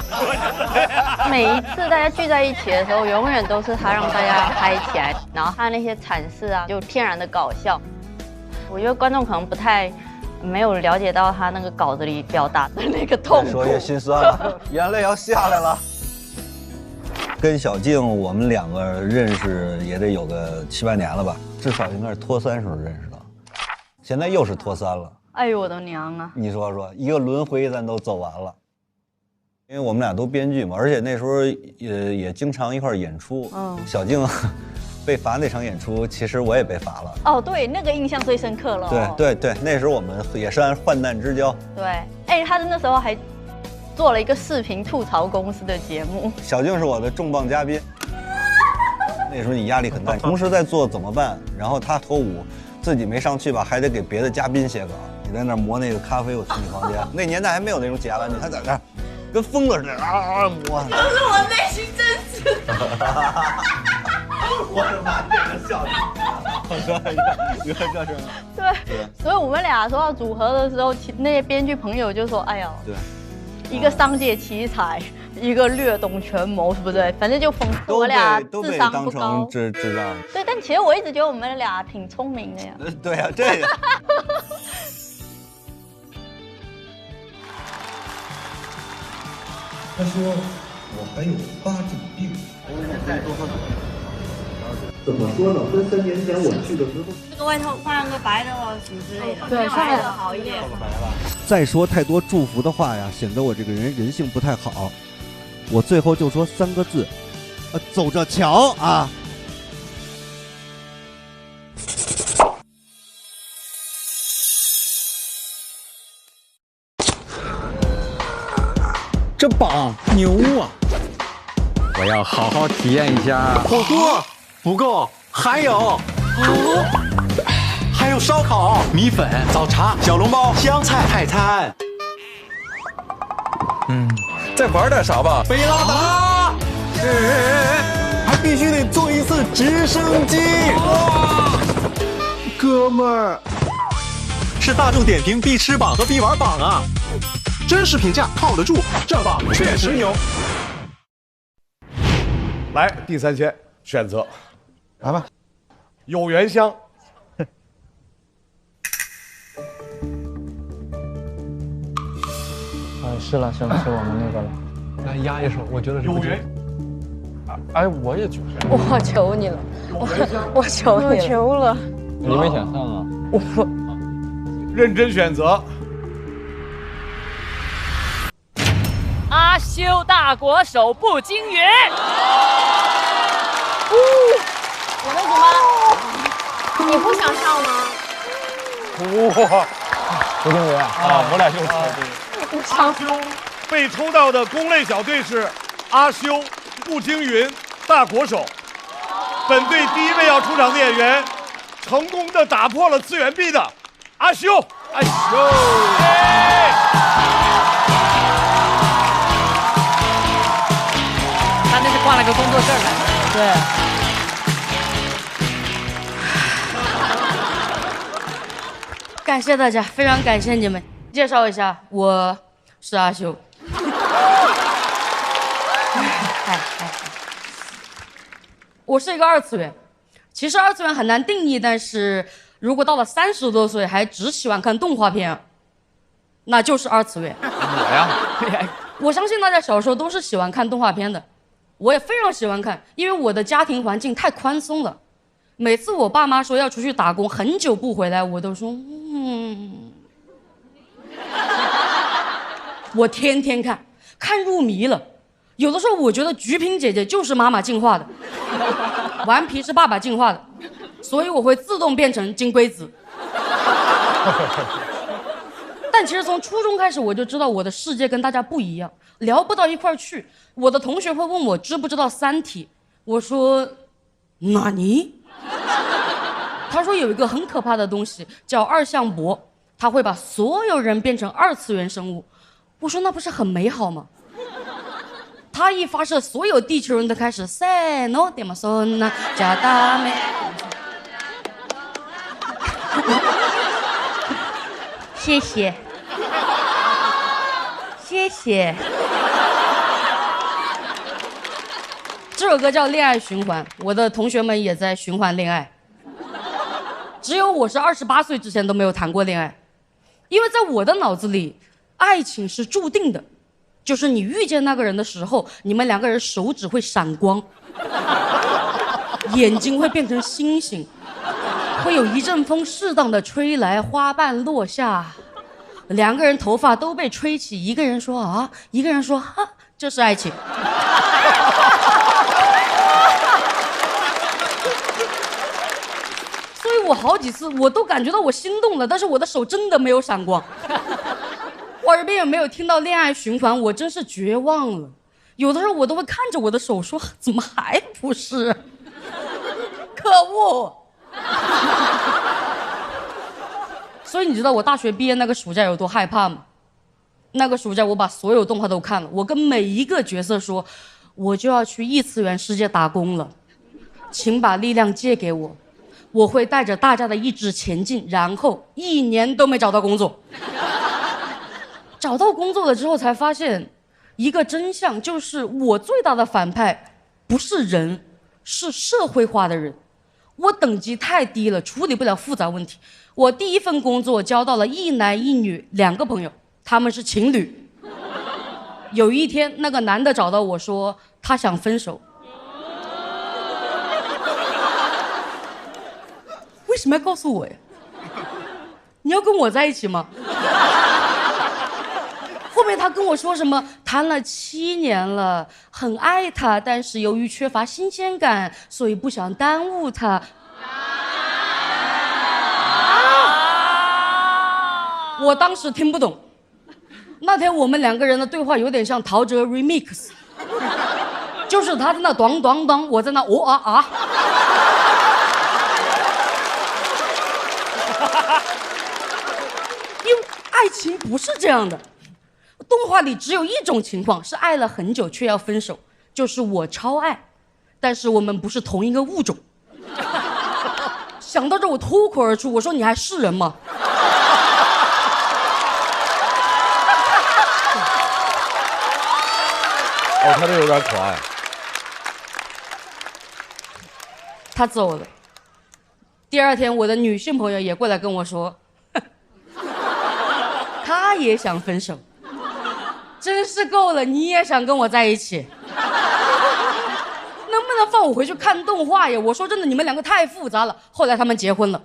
每一次大家聚在一起的时候，永远都是他让大家嗨起来，然后他那些阐释啊，就天然的搞笑。我觉得观众可能不太。没有了解到他那个稿子里表达的那个痛苦，越说越心酸了，眼泪要下来了。跟小静我们2个认识也得有个7、8年了吧，至少应该是脱3时候认识的，现在又是脱3了。哎呦我的娘啊！你说说，一个轮回咱都走完了，因为我们俩都编剧嘛，而且那时候也经常一块演出。小静。被罚那场演出，其实我也被罚了。哦，对，那个印象最深刻了。对，那时候我们也是按患难之交。对，他那时候还做了一个视频吐槽公司的节目。小静是我的重磅嘉宾，那时候你压力很大，同时在做怎么办？然后他脱舞，自己没上去吧，还得给别的嘉宾写稿。你在那磨那个咖啡，我去你房间。那年代还没有那种解压玩具，他在那儿跟疯了似的磨。都是我内心真实的。我的妈，这个笑点！你看这是。对，所以我们俩说要组合的时候，那些编剧朋友就说：“哎呀，对，一个商界奇才，一个略懂权谋，是不对？反正就讽刺我俩智商不高。智障。对，但其实我一直觉得我们俩挺聪明的呀。对呀，这个。他说我还有8种病。怎么说呢？跟3年前我去的时候，这个外套换个白的什么之类的，对，上面的好一点。再说太多祝福的话呀，显得我这个人性不太好。我最后就说3个字，走着瞧啊！这榜牛啊！我要好好体验一下。火锅不够，还有还有烧烤、米粉、早茶、小笼包、湘菜泰餐。再玩点啥吧？贝拉达，还必须得坐一次直升机。哥们儿，是大众点评必吃榜和必玩榜啊！真实评价靠得住，这榜确实牛。来，第3圈选择，来吧。有缘香。是了，是我们那个了。来压一手，我觉得是有缘。哎，我也觉得。我求你了，我求你了，求了。你没选上啊？我认真选择。阿修大国手不惊云。我为什么？你不想上吗？哇！不惊云啊，我俩就猜对。阿修被抽到的公类小队是阿修、步惊云、大国手。本队第1位要出场的演员，成功的打破了次元壁的阿修。阿修，他那是挂了个工作证来。对。感谢大家，非常感谢你们。介绍一下，我是阿修。我是一个2次元。其实2次元很难定义，但是如果到了30多岁还只喜欢看动画片，那就是2次元。我呀，我相信大家小时候都是喜欢看动画片的，我也非常喜欢看，因为我的家庭环境太宽松了。每次我爸妈说要出去打工，很久不回来，我都说我天天看入迷了。有的时候我觉得菊萍姐姐就是妈妈进化的，顽皮是爸爸进化的，所以我会自动变成金龟子。但其实从初中开始我就知道我的世界跟大家不一样，聊不到一块儿去。我的同学会问我知不知道三体，我说哪尼？他说有一个很可怕的东西叫二向箔，他会把所有人变成2次元生物。我说那不是很美好吗？他一发射，所有地球人都开始塞诺点嘛索那加达美。谢谢，谢谢。这首歌叫《恋爱循环》，我的同学们也在循环恋爱。只有我是28岁之前都没有谈过恋爱，因为在我的脑子里，爱情是注定的，就是你遇见那个人的时候，你们2个人手指会闪光，眼睛会变成星星，会有一阵风适当的吹来，花瓣落下，2个人头发都被吹起，一个人说啊，一个人说哈，这是爱情。所以我好几次我都感觉到我心动了，但是我的手真的没有闪光。我耳边也没有听到恋爱循环，我真是绝望了。有的时候我都会看着我的手说，怎么还不是？可恶！所以你知道我大学毕业那个暑假有多害怕吗？那个暑假我把所有动画都看了，我跟每一个角色说，我就要去异次元世界打工了，请把力量借给我，我会带着大家的意志前进。然后1年都没找到工作。找到工作了之后才发现，一个真相，就是我最大的反派不是人，是社会化的人。我等级太低了，处理不了复杂问题。我第一份工作交到了一男一女2个朋友，他们是情侣。有一天，那个男的找到我说他想分手。为什么要告诉我呀？你要跟我在一起吗？后面他跟我说什么谈了7年了，很爱他，但是由于缺乏新鲜感，所以不想耽误他。我当时听不懂。那天我们2个人的对话有点像陶喆 remix， 就是他在那咚咚咚，我在那哦啊啊。因为爱情不是这样的，动画里只有一种情况是爱了很久却要分手，就是我超爱，但是我们不是同一个物种。想到这我脱口而出，我说你还是人吗？哦，他这有点可爱。他走了。第2天，我的女性朋友也过来跟我说，他也想分手，真是够了，你也想跟我在一起？能不能放我回去看动画呀？我说真的，你们2个太复杂了。后来他们结婚了。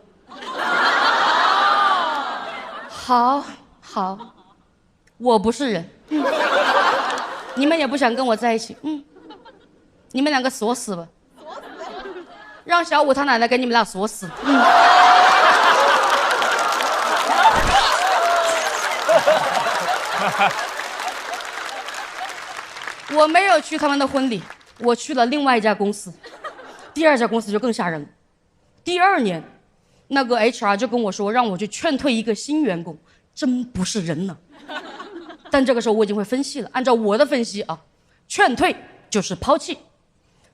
好，我不是人。你们也不想跟我在一起，你们2个锁死吧，让小五他奶奶给你们俩锁死。我没有去他们的婚礼，我去了另外一家公司。第2家公司就更吓人了。第2年，那个 HR 就跟我说，让我去劝退一个新员工，真不是人呢。但这个时候我已经会分析了，按照我的分析啊，劝退就是抛弃，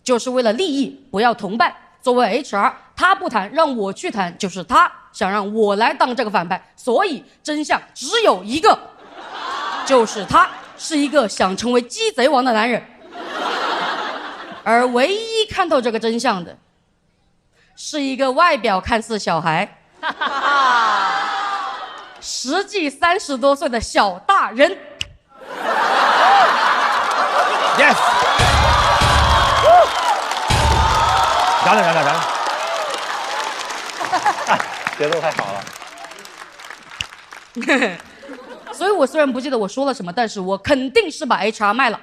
就是为了利益，不要同伴。作为 HR， 他不谈，让我去谈，就是他想让我来当这个反派。所以真相只有一个，就是他是一个想成为鸡贼王的男人。而唯一看透这个真相的，是一个外表看似小孩，实际30多岁的小大人。Yes。嚷，节奏太好了。所以我虽然不记得我说了什么，但是我肯定是把 HR 卖了。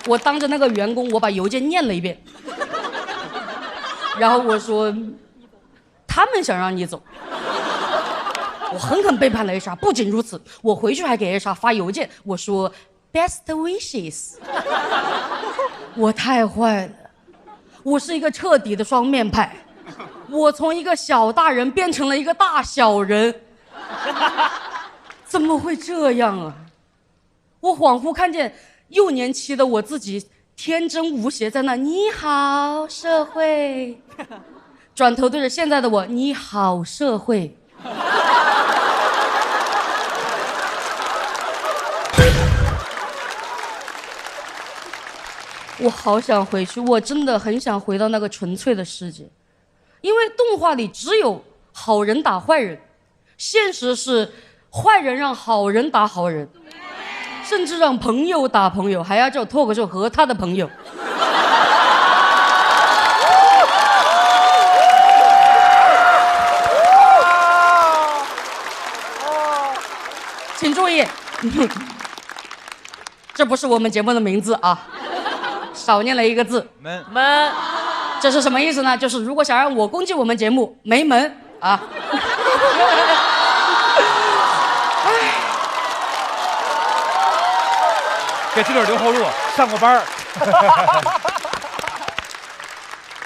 我当着那个员工，我把邮件念了一遍，然后我说，他们想让你走。我狠狠背叛了 HR， 不仅如此，我回去还给 HR 发邮件，我说 best wishes。我太坏了，我是一个彻底的双面派，我从一个小大人变成了一个大小人，怎么会这样啊？我恍惚看见幼年期的我自己天真无邪，在那你好社会，转头对着现在的我你好社会。我好想回去，我真的很想回到那个纯粹的世界，因为动画里只有好人打坏人，现实是坏人让好人打好人，甚至让朋友打朋友，还要叫脱口秀和他的朋友。请注意，这不是我们节目的名字啊，少念了一个字，门。这是什么意思呢？就是如果想让我攻击我们节目，没门啊。给自个儿留后路，上过班。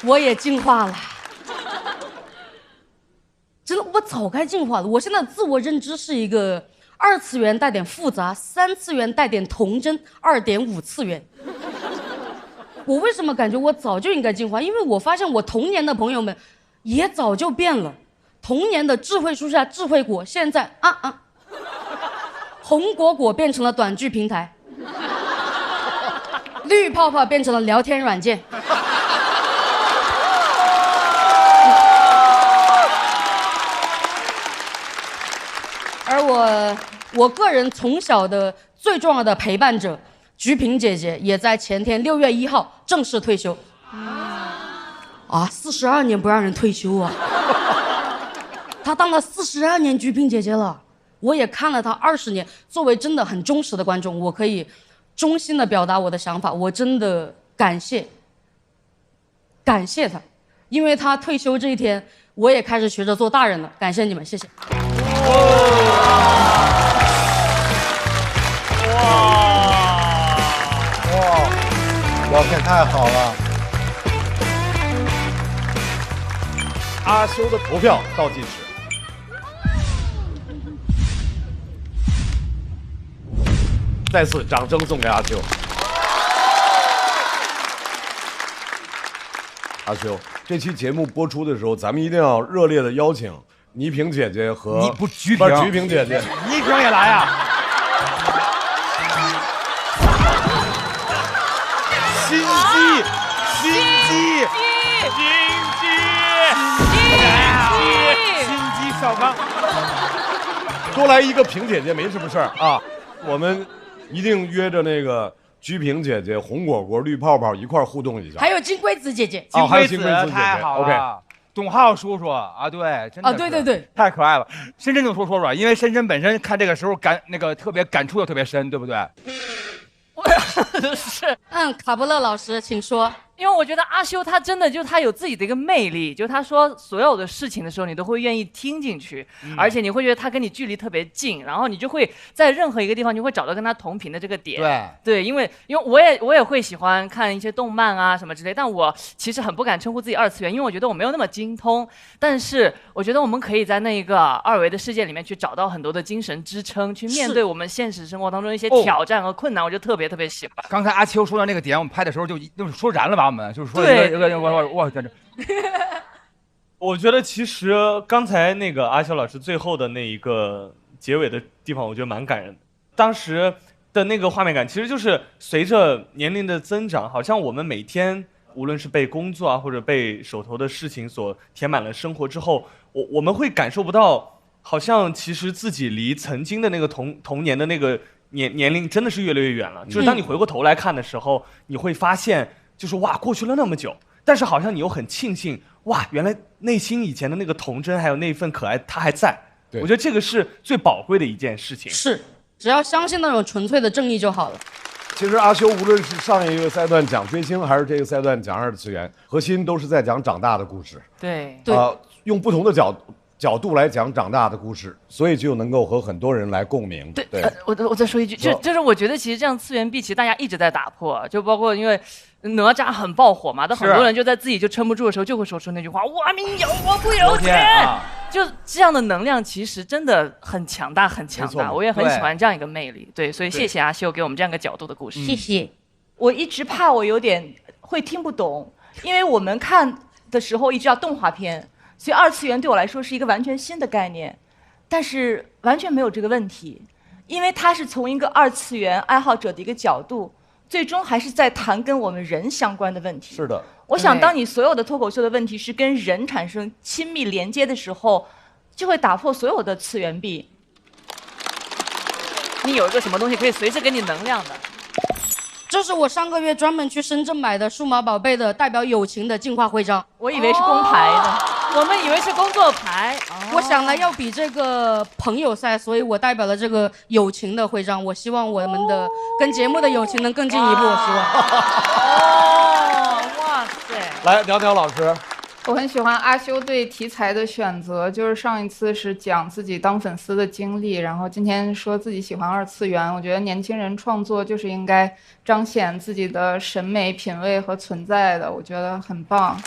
我也进化了，真的，我早该进化了。我现在的自我认知是一个2次元带点复杂，3次元带点童真，2.5次元。我为什么感觉我早就应该进化？因为我发现我童年的朋友们也早就变了。童年的智慧树下智慧果，现在红果果变成了短剧平台，绿泡泡变成了聊天软件。而我个人从小的最重要的陪伴者菊萍姐姐，也在前天6月1号正式退休。42年不让人退休啊！她当了42年菊萍姐姐了，我也看了她20年。作为真的很忠实的观众，我可以衷心的表达我的想法，我真的感谢她，因为她退休这一天，我也开始学着做大人了。感谢你们，谢谢。表现太好了。阿修的投票倒计时，再次掌声送给阿修。阿修，这期节目播出的时候，咱们一定要热烈的邀请倪萍姐姐和菊萍姐姐，倪萍也来啊！心机小刚，多来一个萍姐姐没什么事儿啊。我们一定约着那个菊萍姐姐、红果果、绿泡泡一块儿互动一下。还有金龟子姐姐，还有金龟子姐姐，太好了。OK， 董浩叔叔啊，对，真的对，太可爱了。深深就说说，因为深深本身看这个时候特别感触又特别深，对不对？是，卡布勒老师，请说。因为我觉得阿修他真的就他有自己的一个魅力，就他说所有的事情的时候，你都会愿意听进去，而且你会觉得他跟你距离特别近，然后你就会在任何一个地方你会找到跟他同频的这个点。对，因为我也会喜欢看一些动漫啊什么之类，但我其实很不敢称呼自己二次元，因为我觉得我没有那么精通。但是我觉得我们可以在那一个二维的世界里面去找到很多的精神支撑，去面对我们现实生活当中一些挑战和困难，我就特别特别喜欢。刚才阿秋说到那个点，我们拍的时候就说燃了吧。我们就是说，我在这。我觉得其实刚才那个阿修老师最后的那一个结尾的地方，我觉得蛮感人的。当时的那个画面感，其实就是随着年龄的增长，好像我们每天无论是被工作啊，或者被手头的事情所填满了生活之后，我们会感受不到，好像其实自己离曾经的那个童年的那个年龄真的是越来越远了。就是当你回过头来看的时候，你会发现。就是哇，过去了那么久，但是好像你又很庆幸，哇，原来内心以前的那个童真，还有那份可爱，它还在。我觉得这个是最宝贵的一件事情。是，只要相信那种纯粹的正义就好了。其实阿修无论是上一个赛段讲追星，还是这个赛段讲二次元，核心都是在讲长大的故事。对，用不同的角度来讲长大的故事，所以就能够和很多人来共鸣。对，我再说一句，就是我觉得其实这样次元壁其实大家一直在打破，就包括因为哪吒很爆火嘛，但很多人就在自己就撑不住的时候就会说出那句话：我命由我不由天。就这样的能量其实真的很强大，很强大。我也很喜欢这样一个魅力。对，所以谢谢阿修给我们这样一个角度的故事。谢谢。我一直怕我有点会听不懂，因为我们看的时候一直要动画片。所以二次元对我来说是一个完全新的概念，但是完全没有这个问题，因为它是从一个二次元爱好者的一个角度，最终还是在谈跟我们人相关的问题。是的，我想当你所有的脱口秀的问题是跟人产生亲密连接的时候，就会打破所有的次元壁。你有一个什么东西可以随时给你能量的？这是我上个月专门去深圳买的数码宝贝的代表友情的进化徽章，我以为是工牌的，我们以为是工作牌。我想来要比这个朋友赛，所以我代表了这个友情的徽章。我希望我们的跟节目的友情能更进一步，我希望。哇塞！来，条条老师。我很喜欢阿修对题材的选择，就是上一次是讲自己当粉丝的经历，然后今天说自己喜欢二次元。我觉得年轻人创作就是应该彰显自己的审美品味和存在的，我觉得很棒。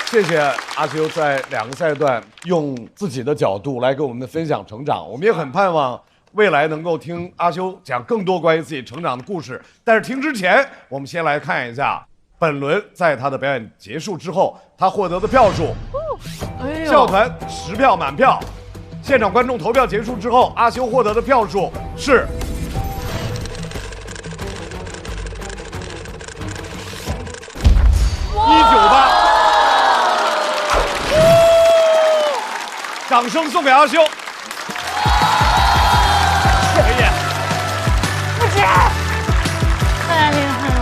谢谢阿修在2个赛段用自己的角度来跟我们分享成长，我们也很盼望未来能够听阿修讲更多关于自己成长的故事。但是听之前，我们先来看一下本轮在他的表演结束之后，他获得的票数校团10票满票。现场观众投票结束之后，阿修获得的票数是198。掌声送给阿修。可以。不止。太厉害了！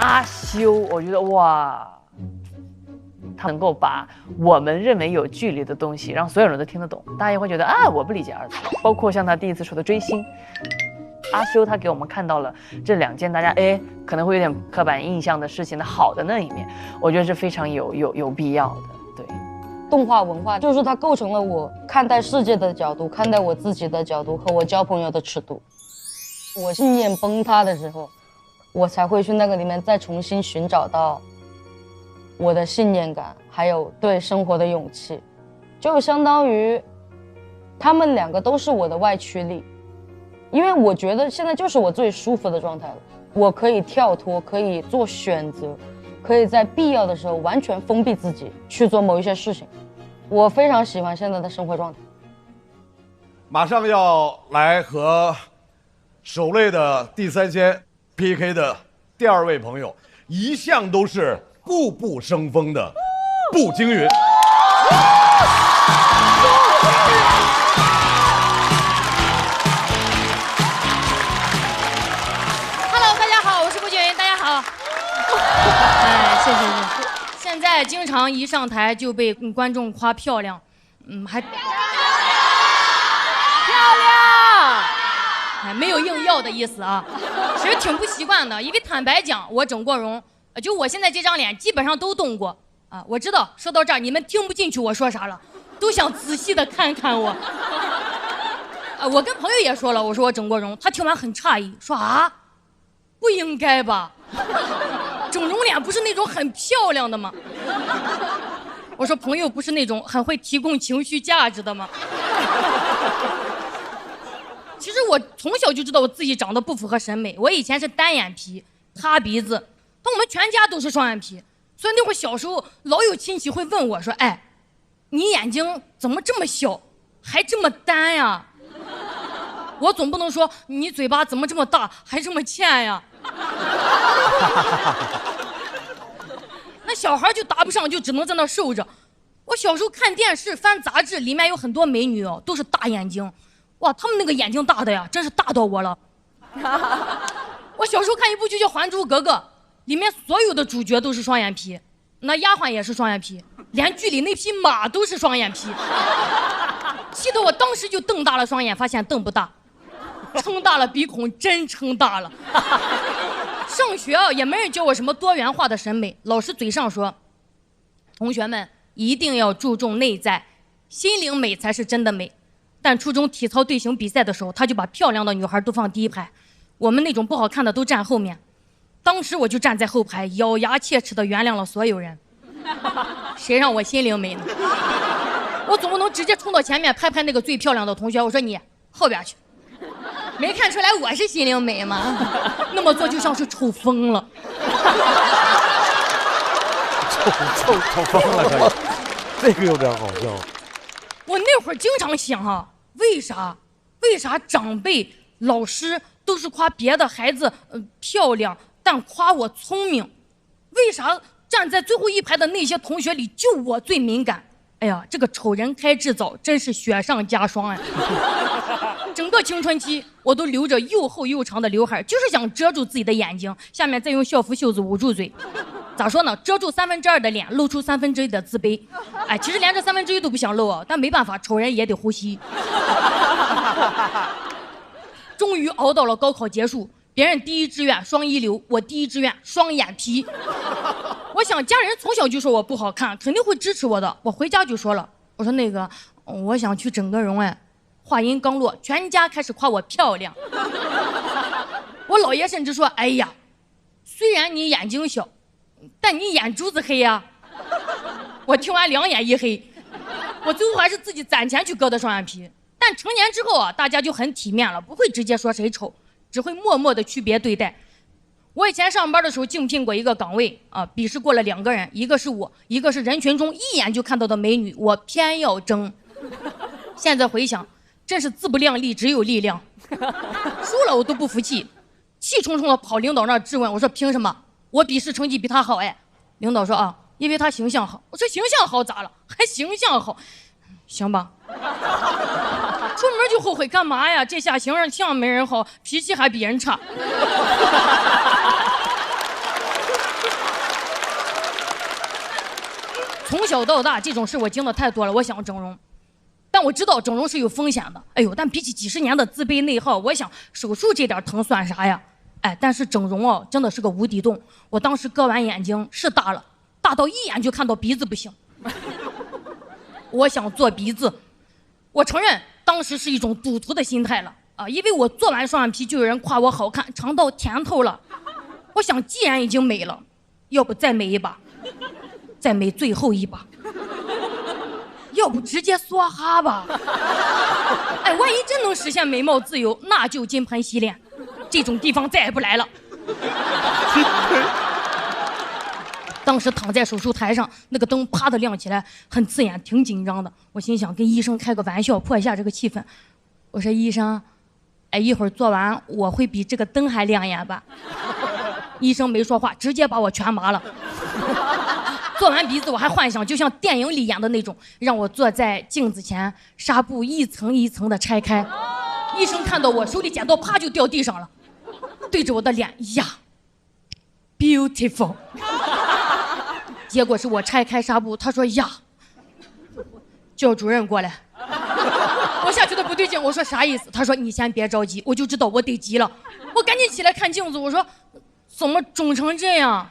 阿修，我觉得哇。他能够把我们认为有距离的东西让所有人都听得懂，大家也会觉得啊，我不理解二次元。包括像他第一次说的追星，阿修他给我们看到了这2件大家可能会有点刻板印象的事情的好的那一面，我觉得是非常有必要的。对，动画文化就是它构成了我看待世界的角度、看待我自己的角度和我交朋友的尺度。我信念崩塌的时候，我才会去那个里面再重新寻找到我的信念感，还有对生活的勇气，就相当于他们2个都是我的外驱力，因为我觉得现在就是我最舒服的状态了，我可以跳脱，可以做选择，可以在必要的时候完全封闭自己去做某一些事情，我非常喜欢现在的生活状态。马上要来和首类的第3仙 PK 的第2位朋友，一向都是步步生风的步惊云。Hello， 大家好，我是步惊云，大家好。谢谢。现在经常一上台就被观众夸漂亮，还漂亮，没有硬要的意思啊，其实挺不习惯的，因为坦白讲，我整过容。就我现在这张脸基本上都动过啊！我知道说到这儿你们听不进去我说啥了，都想仔细的看看我。我跟朋友也说了，我说我整过容，他听完很诧异，说啊，不应该吧？整容脸不是那种很漂亮的吗？我说朋友不是那种很会提供情绪价值的吗？其实我从小就知道我自己长得不符合审美，我以前是单眼皮、塌鼻子。我们全家都是双眼皮，所以那会儿小时候老有亲戚会问我说：“哎，你眼睛怎么这么小，还这么单呀？”我总不能说你嘴巴怎么这么大，还这么欠呀？那小孩就答不上，就只能在那受着。我小时候看电视、翻杂志，里面有很多美女哦，都是大眼睛，哇，她们那个眼睛大的呀，真是大到我了。我小时候看一部剧叫《还珠格格》。里面所有的主角都是双眼皮，那丫鬟也是双眼皮，连剧里那匹马都是双眼皮，气得我当时就瞪大了双眼，发现瞪不大，撑大了鼻孔真撑大了。上学也没人教我什么多元化的审美，老师嘴上说，同学们一定要注重内在，心灵美才是真的美。但初中体操队形比赛的时候，他就把漂亮的女孩都放第一排，我们那种不好看的都站后面。当时我就站在后排，咬牙切齿地原谅了所有人。谁让我心灵美呢？我总不能直接冲到前面拍拍那个最漂亮的同学，我说你后边去，没看出来我是心灵美吗？那么做就像是抽风了。抽风了，这个有点好笑。我那会儿经常想啊，为啥长辈、老师都是夸别的孩子漂亮？但夸我聪明，为啥站在最后一排的那些同学里就我最敏感？哎呀，这个丑人开智早，真是雪上加霜呀！整个青春期我都留着又厚又长的刘海，就是想遮住自己的眼睛，下面再用校服袖子捂住嘴。咋说呢？遮住2/3的脸，露出1/3的自卑。哎，其实连这1/3都不想露啊，但没办法，丑人也得呼吸。终于熬到了高考结束。别人第一志愿双一流，我第一志愿双眼皮。我想家人从小就说我不好看，肯定会支持我的。我回家就说了，我说那个我想去整个容。话音刚落，全家开始夸我漂亮。我姥爷甚至说，哎呀，虽然你眼睛小，但你眼珠子黑呀。我听完2眼一黑，我最后还是自己攒钱去割的双眼皮。但成年之后啊，大家就很体面了，不会直接说谁丑，只会默默的区别对待。我以前上班的时候竞聘过一个岗位啊，笔试过了2个人，一个是我，一个是人群中一眼就看到的美女，我偏要争。现在回想，真是自不量力，只有力量。输了我都不服气，气冲冲的跑领导那儿质问，我说凭什么？我笔试成绩比他好哎。领导说啊，因为他形象好。我说形象好咋了？还形象好？行吧。出门就后悔干嘛呀？这下形象没人好，脾气还比人差。从小到大这种事我经历太多了，我想整容，但我知道整容是有风险的。哎呦，但比起几10年的自卑内耗，我想手术这点疼算啥呀？哎，但是整容真的是个无底洞。我当时割完眼睛是大了，大到一眼就看到鼻子不行。我想做鼻子，我承认当时是一种赌徒的心态了啊，因为我做完双眼皮就有人夸我好看，尝到甜头了。我想既然已经美了，要不再美一把，再美最后一把，要不直接梭哈吧。哎，万一真能实现美貌自由，那就金盆洗脸，这种地方再也不来了。当时躺在手术台上，那个灯啪的亮起来，很刺眼，挺紧张的。我心想跟医生开个玩笑，破一下这个气氛。我说医生，哎，一会儿做完我会比这个灯还亮眼吧？医生没说话，直接把我全麻了。做完鼻子我还幻想就像电影里演的那种，让我坐在镜子前，纱布一层一层的拆开。医生看到我手里剪刀啪就掉地上了，对着我的脸呀 beautiful。 结果是我拆开纱布，他说呀，叫主任过来。我下觉得不对劲，我说啥意思？他说你先别着急，我就知道我得急了。我赶紧起来看镜子，我说怎么肿成这样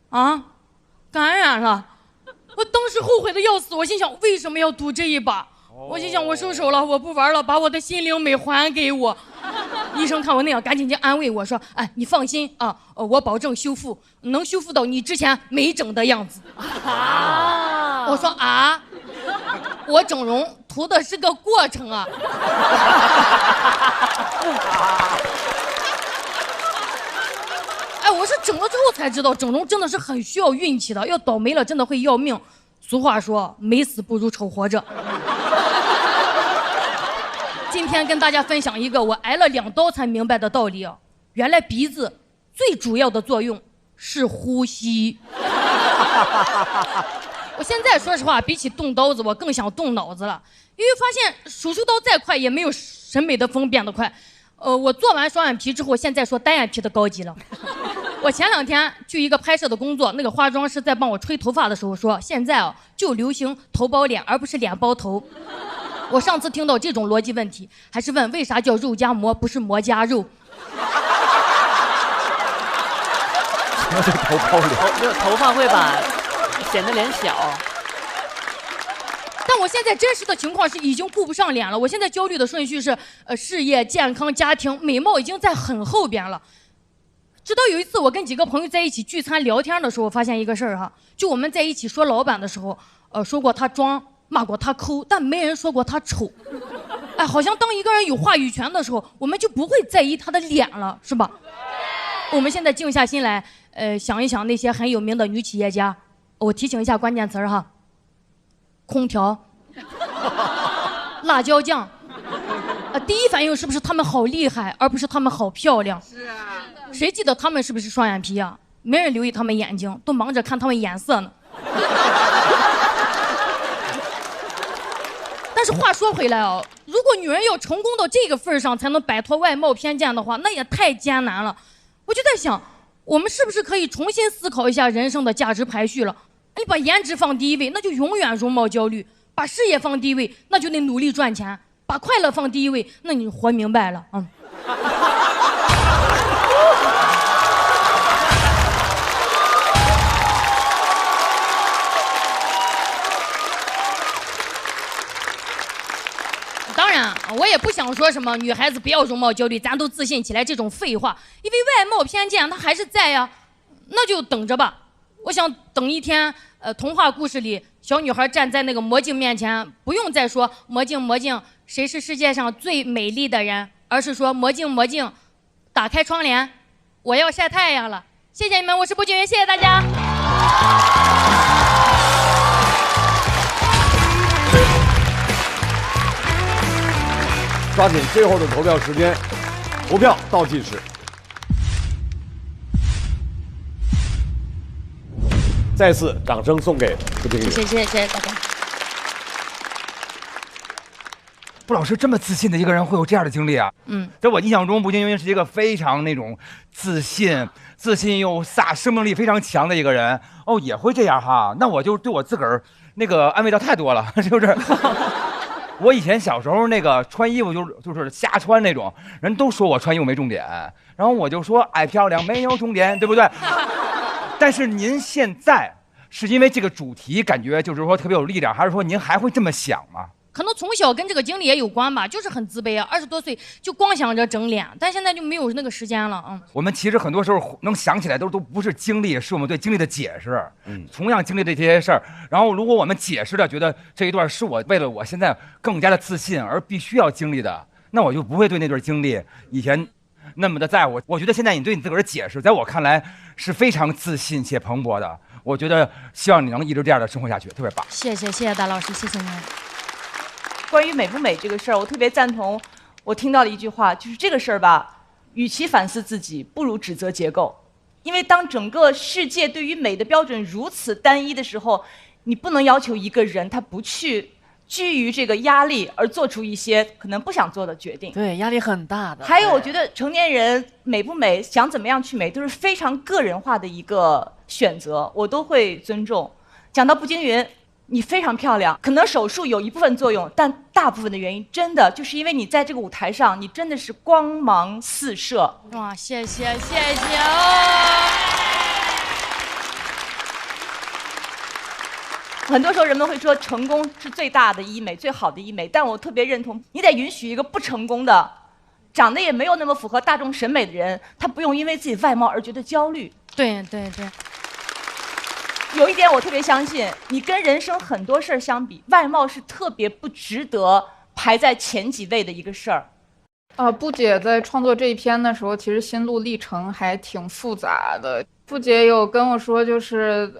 啊？感染了。我当时后悔的要死，我心想为什么要赌这一把？我心想我收手了，我不玩了，把我的心灵美还给我。医生看我那样，赶紧就安慰我说：“哎，你放心啊，我保证修复，能修复到你之前没整的样子。”啊！我说啊，我整容图的是个过程啊。哎，我是整了之后才知道，整容真的是很需要运气的，要倒霉了真的会要命。俗话说，美死不如丑活着。今天跟大家分享一个我挨了2刀才明白的道理啊！原来鼻子最主要的作用是呼吸。我现在说实话，比起动刀子，我更想动脑子了，因为发现手术刀再快也没有审美的风变得快。我做完双眼皮之后，现在说单眼皮的高级了。我前2天去一个拍摄的工作，那个化妆师在帮我吹头发的时候说，现在就流行头包脸，而不是脸包头。我上次听到这种逻辑问题，还是问为啥叫肉夹馍，不是馍夹肉？什么是头包脸？头发会把显得脸小。但我现在真实的情况是已经顾不上脸了，我现在焦虑的顺序是事业、健康、家庭，美貌已经在很后边了。直到有一次我跟几个朋友在一起聚餐聊天的时候，发现一个事儿哈，就我们在一起说老板的时候，说过他装，骂过他抠，但没人说过他丑。哎，好像当一个人有话语权的时候，我们就不会在意他的脸了，是吧？我们现在静下心来，想一想那些很有名的女企业家，我提醒一下关键词哈：空调、辣椒酱。第一反应是不是他们好厉害，而不是他们好漂亮？是啊。谁记得他们是不是双眼皮啊？没人留意他们眼睛，都忙着看他们眼色呢。但是话说回来如果女人要成功到这个份上才能摆脱外貌偏见的话，那也太艰难了。我就在想，我们是不是可以重新思考一下人生的价值排序了？你把颜值放第一位，那就永远容貌焦虑；把事业放第一位，那就得努力赚钱；把快乐放第一位，那你活明白了啊。当然，我也不想说什么女孩子不要容貌焦虑，咱都自信起来这种废话，因为外貌偏见它还是在呀，那就等着吧。我想等一天，童话故事里小女孩站在那个魔镜面前，不用再说魔镜魔镜，谁是世界上最美丽的人，而是说魔镜魔镜，打开窗帘，我要晒太阳了。谢谢你们，我是步惊云，谢谢大家。抓紧最后的投票时间，投票倒计时。再次掌声送给步惊云。谢谢大家。布老师这么自信的一个人会有这样的经历啊？在我印象中，步惊云是一个非常那种自信又生命力非常强的一个人。哦，也会这样哈？那我就对我自个儿那个安慰到太多了，是不是？我以前小时候那个穿衣服就是瞎穿那种，人都说我穿衣服没重点，然后我就说爱漂亮没有重点，对不对？但是您现在是因为这个主题感觉就是说特别有力量，还是说您还会这么想吗？可能从小跟这个经历也有关吧，就是很自卑啊，20多岁就光想着整脸，但现在就没有那个时间了。我们其实很多时候能想起来都不是经历，是我们对经历的解释。同样经历这些事儿，然后如果我们解释的觉得这一段是我为了我现在更加的自信而必须要经历的，那我就不会对那段经历以前那么的在乎。我觉得现在你对你自个儿的解释，在我看来是非常自信且蓬勃的。我觉得希望你能一直这样的生活下去，特别棒。谢谢大老师，谢谢您。关于美不美这个事儿，我特别赞同。我听到了一句话，就是这个事儿吧，与其反思自己，不如指责结构。因为当整个世界对于美的标准如此单一的时候，你不能要求一个人他不去居于这个压力而做出一些可能不想做的决定。对，压力很大的。还有，我觉得成年人美不美，想怎么样去美，都是非常个人化的一个选择，我都会尊重。讲到步惊云，你非常漂亮，可能手术有一部分作用，但大部分的原因真的就是因为你在这个舞台上，你真的是光芒四射。哇，谢谢。很多时候人们会说成功是最大的医美，最好的医美，但我特别认同，你得允许一个不成功的、长得也没有那么符合大众审美的人，他不用因为自己外貌而觉得焦虑。对。有一点我特别相信，你跟人生很多事儿相比，外貌是特别不值得排在前几位的一个事儿。布姐在创作这一篇的时候，其实心路历程还挺复杂的。布姐有跟我说，就是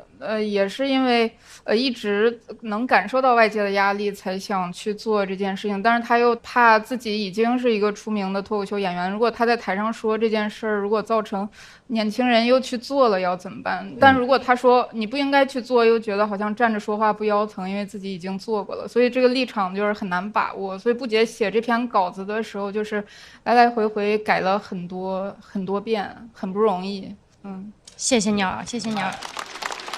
也是因为一直能感受到外界的压力，才想去做这件事情。但是她又怕自己已经是一个出名的脱口秀演员，如果她在台上说这件事儿，如果造成年轻人又去做了，要怎么办？但如果她说你不应该去做，又觉得好像站着说话不腰疼，因为自己已经做过了，所以这个立场就是很难把握。所以布姐写这篇稿子的时候，就是来来回回改了很多遍，很不容易。谢谢鸟。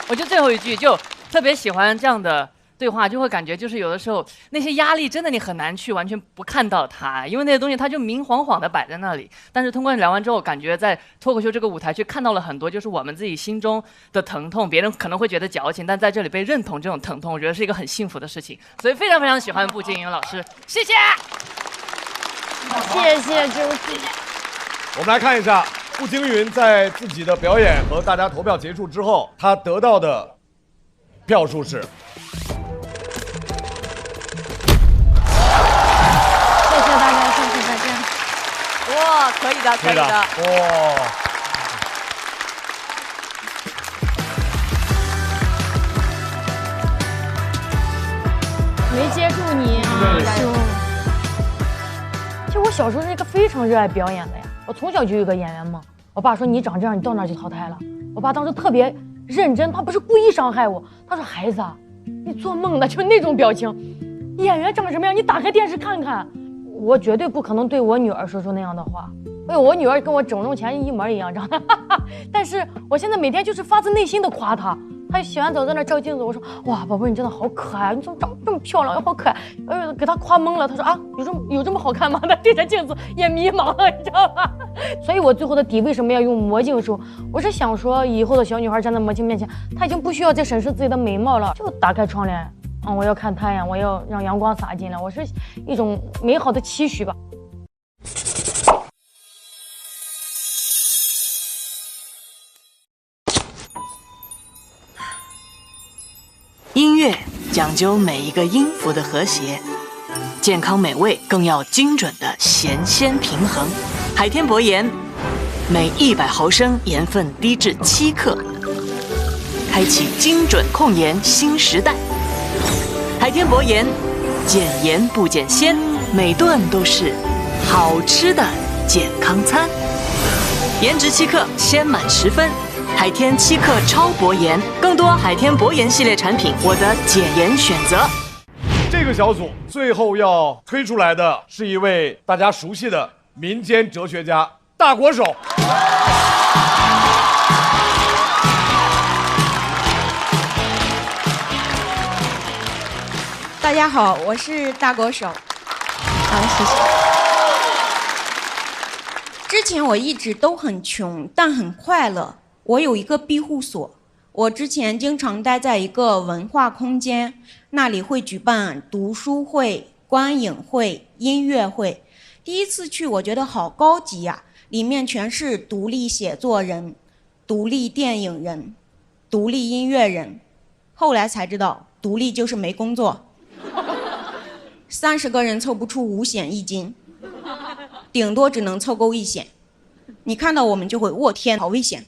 我就最后一句就特别喜欢这样的对话，就会感觉就是有的时候那些压力真的你很难去完全不看到它，因为那些东西它就明晃晃的摆在那里。但是通过聊完之后，感觉在脱口秀这个舞台去看到了很多就是我们自己心中的疼痛，别人可能会觉得矫情，但在这里被认同这种疼痛，我觉得是一个很幸福的事情。所以非常非常喜欢步惊云老师，谢谢。谢谢周姐。我们来看一下步惊云在自己的表演和大家投票结束之后，他得到的票数是。谢谢大家。哇，可以的。哇。没接住你啊，加油！其实我小时候是一个非常热爱表演的呀，我从小就有个演员梦。我爸说你长这样，你到那儿就淘汰了。我爸当时特别认真，他不是故意伤害我，他说孩子啊，你做梦呢，就那种表情。演员长什么样，你打开电视看看。我绝对不可能对我女儿说出那样的话。哎呦，我女儿跟我整容前一模一样长得，但是我现在每天就是发自内心的夸她。她洗完澡在那照镜子，我说哇，宝贝，你真的好可爱，你怎么长这么漂亮又好可爱？给她夸懵了。她说啊，有这么好看吗？她对着镜子也迷茫了，你知道吧？所以我最后的底为什么要用魔镜梳？我是想说，以后的小女孩站在魔镜面前，她已经不需要再审视自己的美貌了，就打开窗帘，我要看太阳，我要让阳光洒进来，我是一种美好的期许吧。音乐讲究每一个音符的和谐，健康美味更要精准的咸鲜平衡。海天博言，每100毫升盐分低至7克，开启精准控盐新时代。海天博盐，减盐不减鲜，每顿都是好吃的健康餐。颜值7克，鲜满10分。海天7克超薄盐，更多海天薄盐系列产品，我的减盐选择。这个小组最后要推出来的是一位大家熟悉的民间哲学家大国手。大家好，我是大国手。好，谢谢。之前我一直都很穷，但很快乐。我有一个庇护所，我之前经常待在一个文化空间，那里会举办读书会、观影会、音乐会。第一次去，我觉得好高级呀，里面全是独立写作人、独立电影人、独立音乐人。后来才知道，独立就是没工作。30个人凑不出5险1金，顶多只能凑够1险。你看到我们就会，我天，好危险！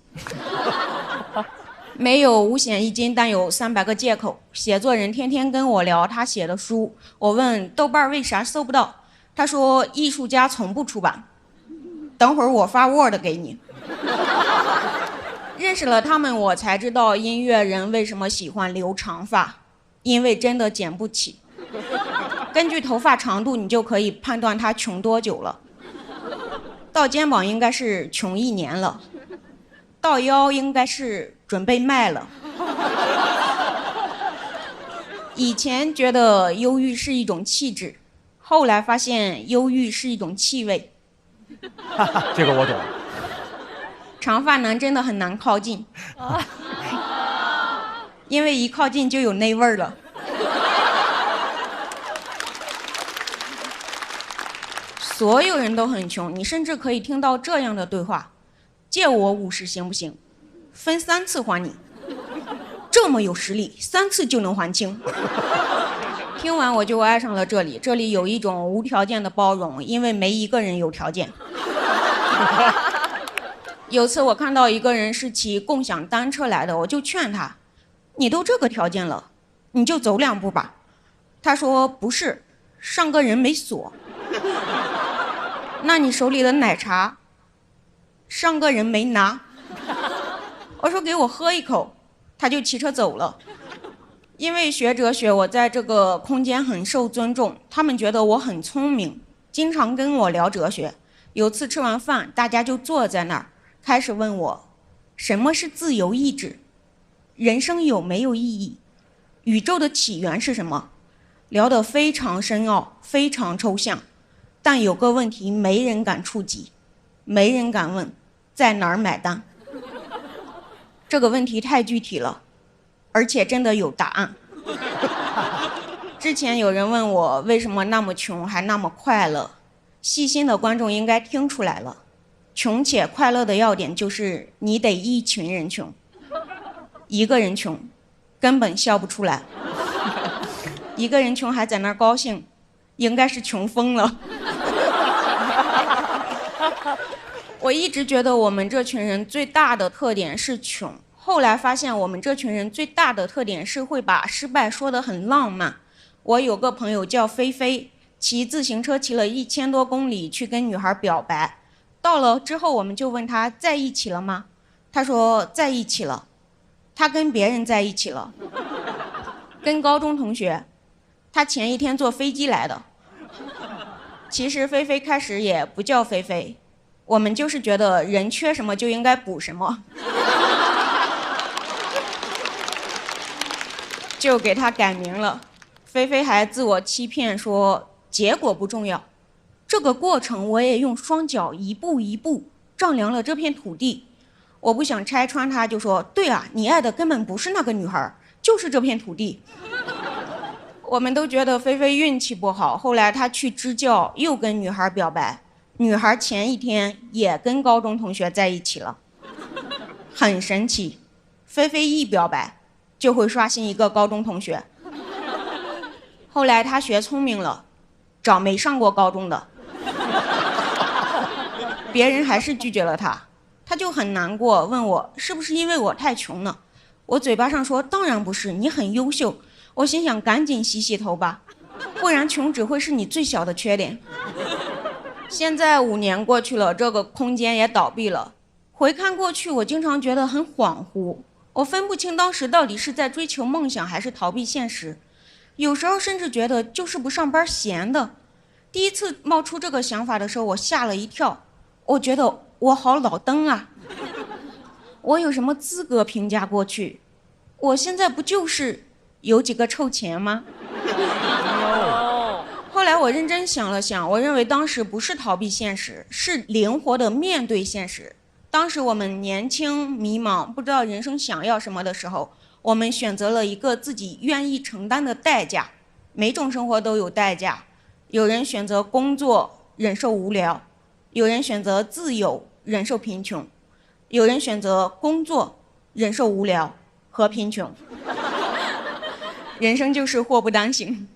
没有5险1金，但有300个借口。写作人天天跟我聊他写的书，我问豆瓣为啥搜不到，他说艺术家从不出版。等会儿我发 Word 给你。认识了他们，我才知道音乐人为什么喜欢留长发，因为真的剪不起。根据头发长度，你就可以判断他穷多久了。到肩膀应该是穷1年了，到腰应该是准备卖了。以前觉得忧郁是一种气质，后来发现忧郁是一种气味。这个我懂。长发男真的很难靠近，因为一靠近就有那味儿了。所有人都很穷，你甚至可以听到这样的对话：借我50行不行？分3次还你。这么有实力，3次就能还清。听完我就爱上了这里，这里有一种无条件的包容，因为没一个人有条件。有次我看到一个人是骑共享单车来的，我就劝他：你都这个条件了，你就走2步吧。他说不是，上个人没锁。那你手里的奶茶，上个人没拿。我说给我喝一口，他就骑车走了。因为学哲学，我在这个空间很受尊重，他们觉得我很聪明，经常跟我聊哲学。有次吃完饭，大家就坐在那儿，开始问我，什么是自由意志？人生有没有意义？宇宙的起源是什么？聊得非常深奥，非常抽象。但有个问题没人敢触及，没人敢问，在哪儿买单？这个问题太具体了，而且真的有答案。之前有人问我为什么那么穷还那么快乐，细心的观众应该听出来了，穷且快乐的要点就是你得一群人穷，一个人穷根本笑不出来。一个人穷还在那儿高兴，应该是穷疯了。我一直觉得我们这群人最大的特点是穷，后来发现我们这群人最大的特点是会把失败说得很浪漫。我有个朋友叫菲菲，骑自行车骑了1000多公里去跟女孩表白，到了之后我们就问他在一起了吗？他说在一起了，他跟别人在一起了，跟高中同学，他前一天坐飞机来的。其实菲菲开始也不叫菲菲，我们就是觉得人缺什么就应该补什么，就给他改名了。菲菲还自我欺骗说结果不重要，这个过程我也用双脚一步一步丈量了这片土地。我不想拆穿他，就说对啊，你爱的根本不是那个女孩，就是这片土地。我们都觉得菲菲运气不好，后来她去支教又跟女孩表白，女孩前一天也跟高中同学在一起了。很神奇，菲菲一表白就会刷新一个高中同学。后来她学聪明了，找没上过高中的，别人还是拒绝了她，他就很难过，问我是不是因为我太穷了。我嘴巴上说当然不是，你很优秀。我心想赶紧洗洗头吧，不然穷只会是你最小的缺点。现在5年过去了，这个空间也倒闭了。回看过去，我经常觉得很恍惚，我分不清当时到底是在追求梦想还是逃避现实。有时候甚至觉得就是不上班闲的。第一次冒出这个想法的时候，我吓了一跳，我觉得我好老登啊，我有什么资格评价过去？我现在不就是有几个臭钱吗？后来我认真想了想，我认为当时不是逃避现实，是灵活的面对现实。当时我们年轻迷茫，不知道人生想要什么的时候，我们选择了一个自己愿意承担的代价。每种生活都有代价，有人选择工作忍受无聊，有人选择自由忍受贫穷，有人选择工作忍受无聊和贫穷。人生就是祸不单行。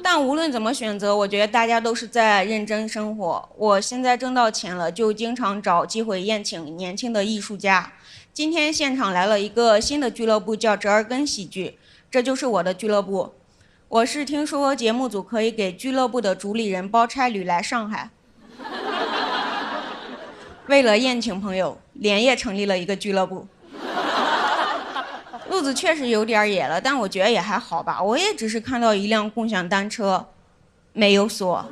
但无论怎么选择，我觉得大家都是在认真生活。我现在挣到钱了，就经常找机会宴请年轻的艺术家。今天现场来了一个新的俱乐部，叫折耳根喜剧，这就是我的俱乐部。我是听说节目组可以给俱乐部的主理人包差旅来上海，为了宴请朋友，连夜成立了一个俱乐部。路子确实有点野了，但我觉得也还好吧。我也只是看到一辆共享单车，没有锁。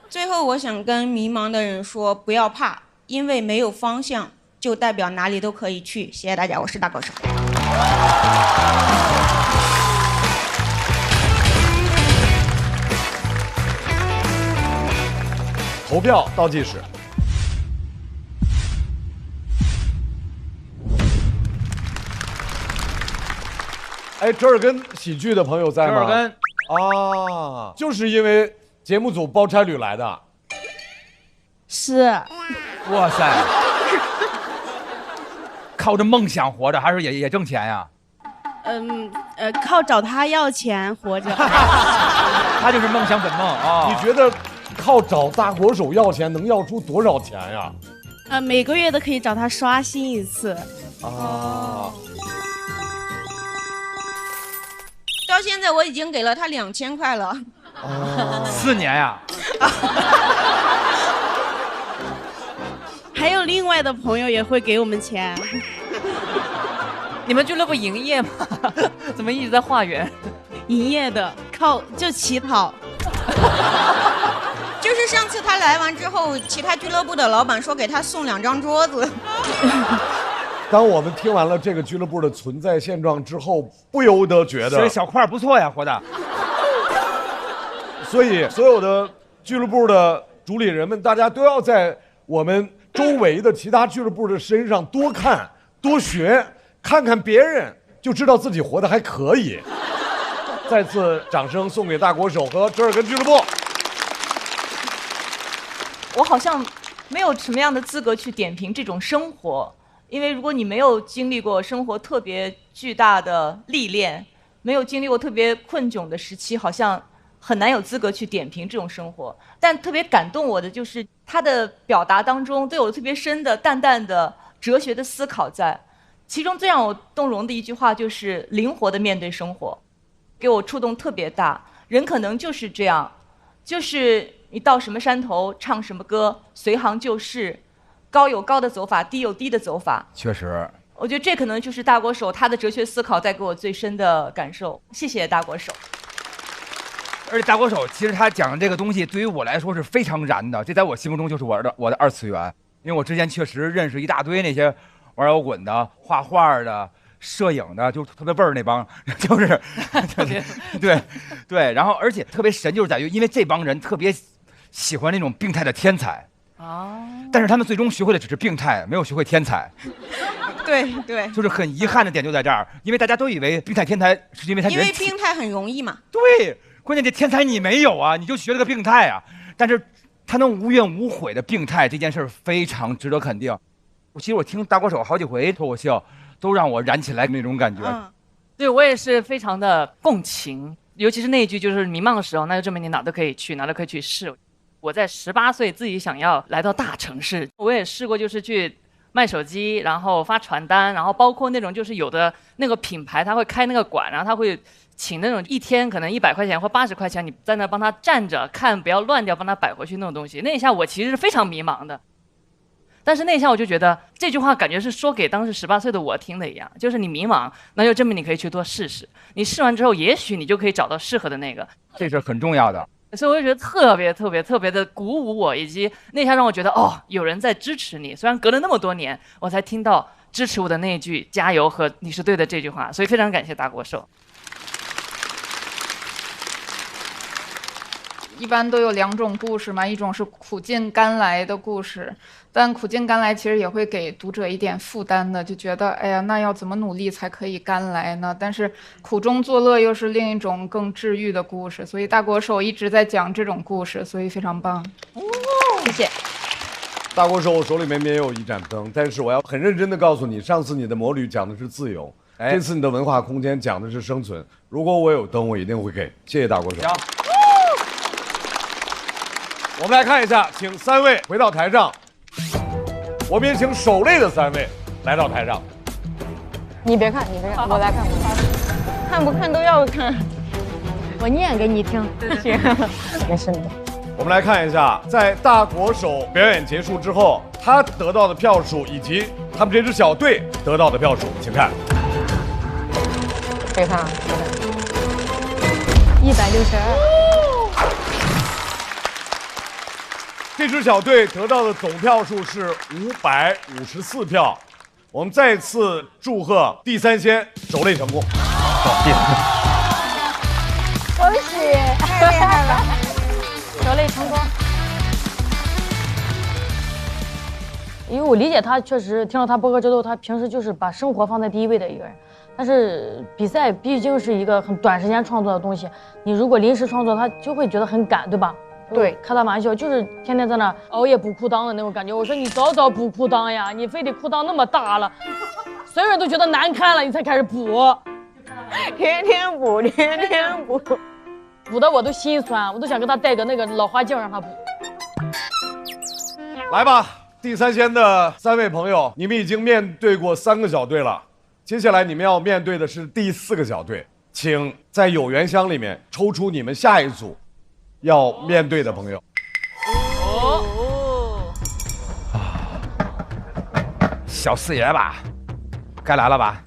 最后，我想跟迷茫的人说，不要怕，因为没有方向，就代表哪里都可以去。谢谢大家，我是大高手。投票倒计时。哎，折耳根喜剧的朋友在吗？折耳根啊，就是因为节目组包差旅来的。是。哇塞，靠着梦想活着，还是也挣钱呀？靠找他要钱活着。他就是梦想本梦啊！你觉得靠找大国手要钱能要出多少钱呀？每个月都可以找他刷新一次。啊。到现在我已经给了他2000块了。4年呀。还有另外的朋友也会给我们钱。你们俱乐部营业吗？怎么一直在化缘？营业的，就乞讨。就是上次他来完之后，其他俱乐部的老板说给他送2张桌子。当我们听完了这个俱乐部的存在现状之后，不由得觉得这小块不错呀，活的。所以所有的俱乐部的主理人们，大家都要在我们周围的其他俱乐部的身上多看多学，看看别人就知道自己活得还可以。再次掌声送给大国手和折耳根俱乐部。我好像没有什么样的资格去点评这种生活。因为如果你没有经历过生活特别巨大的历练，没有经历过特别困窘的时期，好像很难有资格去点评这种生活。但特别感动我的就是他的表达当中都有特别深的淡淡的哲学的思考在。其中最让我动容的一句话就是灵活的面对生活，给我触动特别大。人可能就是这样，就是你到什么山头唱什么歌，随行就市，高有高的走法，低有低的走法。确实，我觉得这可能就是大国手他的哲学思考带给我最深的感受。谢谢大国手。而且大国手其实他讲的这个东西对于我来说是非常燃的，这在我心目中就是我的2次元。因为我之前确实认识一大堆那些玩摇滚的、画画的、摄影的，就特别味儿那帮，就是对，然后而且特别神就是在于，因为这帮人特别喜欢那种病态的天才。但是他们最终学会的只是病态，没有学会天才。对，就是很遗憾的点就在这儿，因为大家都以为病态天才是因为他因为病态很容易嘛。对，关键这天才你没有啊，你就学了个病态啊。但是他能无怨无悔的病态这件事非常值得肯定。其实我听大国手好几回脱口秀，都让我燃起来那种感觉。对，我也是非常的共情，尤其是那一句就是迷茫的时候，那就证明你哪都可以去，哪都可以去试。我在18岁自己想要来到大城市，我也试过，就是去卖手机，然后发传单，然后包括那种就是有的那个品牌他会开那个馆，然后他会请那种一天可能100块钱或80块钱，你在那帮他站着看，不要乱掉，帮他摆回去那种东西。那一下我其实是非常迷茫的，但是那一下我就觉得这句话感觉是说给当时18岁的我听的一样，就是你迷茫，那就证明你可以去多试试，你试完之后，也许你就可以找到适合的那个，这是很重要的。所以我就觉得特别的鼓舞我，以及那下让我觉得哦，有人在支持你。虽然隔了那么多年，我才听到支持我的那一句“加油”和“你是对的”这句话，所以非常感谢大国手。一般都有2种故事嘛，一种是苦尽甘来的故事，但苦尽甘来其实也会给读者一点负担的，就觉得哎呀，那要怎么努力才可以甘来呢？但是苦中作乐又是另一种更治愈的故事，所以大国手一直在讲这种故事，所以非常棒。谢谢。大国手手里面没有一盏灯，但是我要很认真的告诉你，上次你的魔旅讲的是自由，这次你的文化空间讲的是生存。如果我有灯，我一定会给。谢谢大国手。我们来看一下，请3位回到台上，我们也请手累的3位来到台上。你别看，我来看，看不看都要看，我念给你听。行，没事的。我们来看一下，在大国手表演结束之后，他得到的票数以及他们这支小队得到的票数，请看。别看，162。这支小队得到的总票数是554票。我们再次祝贺第3仙手累成功。恭喜，太厉害了，手累成功。因为我理解他，确实听到他播客之后，他平时就是把生活放在第一位的一个人。但是比赛毕竟是一个很短时间创作的东西，你如果临时创作，他就会觉得很赶，对吧？对，开他玩笑，就是天天在那熬夜补裤裆的那种感觉。我说你早早补裤裆呀，你非得裤裆那么大了，所有人都觉得难看了，你才开始补，天天补，补的我都心酸，我都想给他戴个那个老花镜让他补。来吧，第3仙的3位朋友，你们已经面对过3个小队了，接下来你们要面对的是第4个小队，请在有缘箱里面抽出你们下一组要面对的朋友。小四爷吧，该来了吧？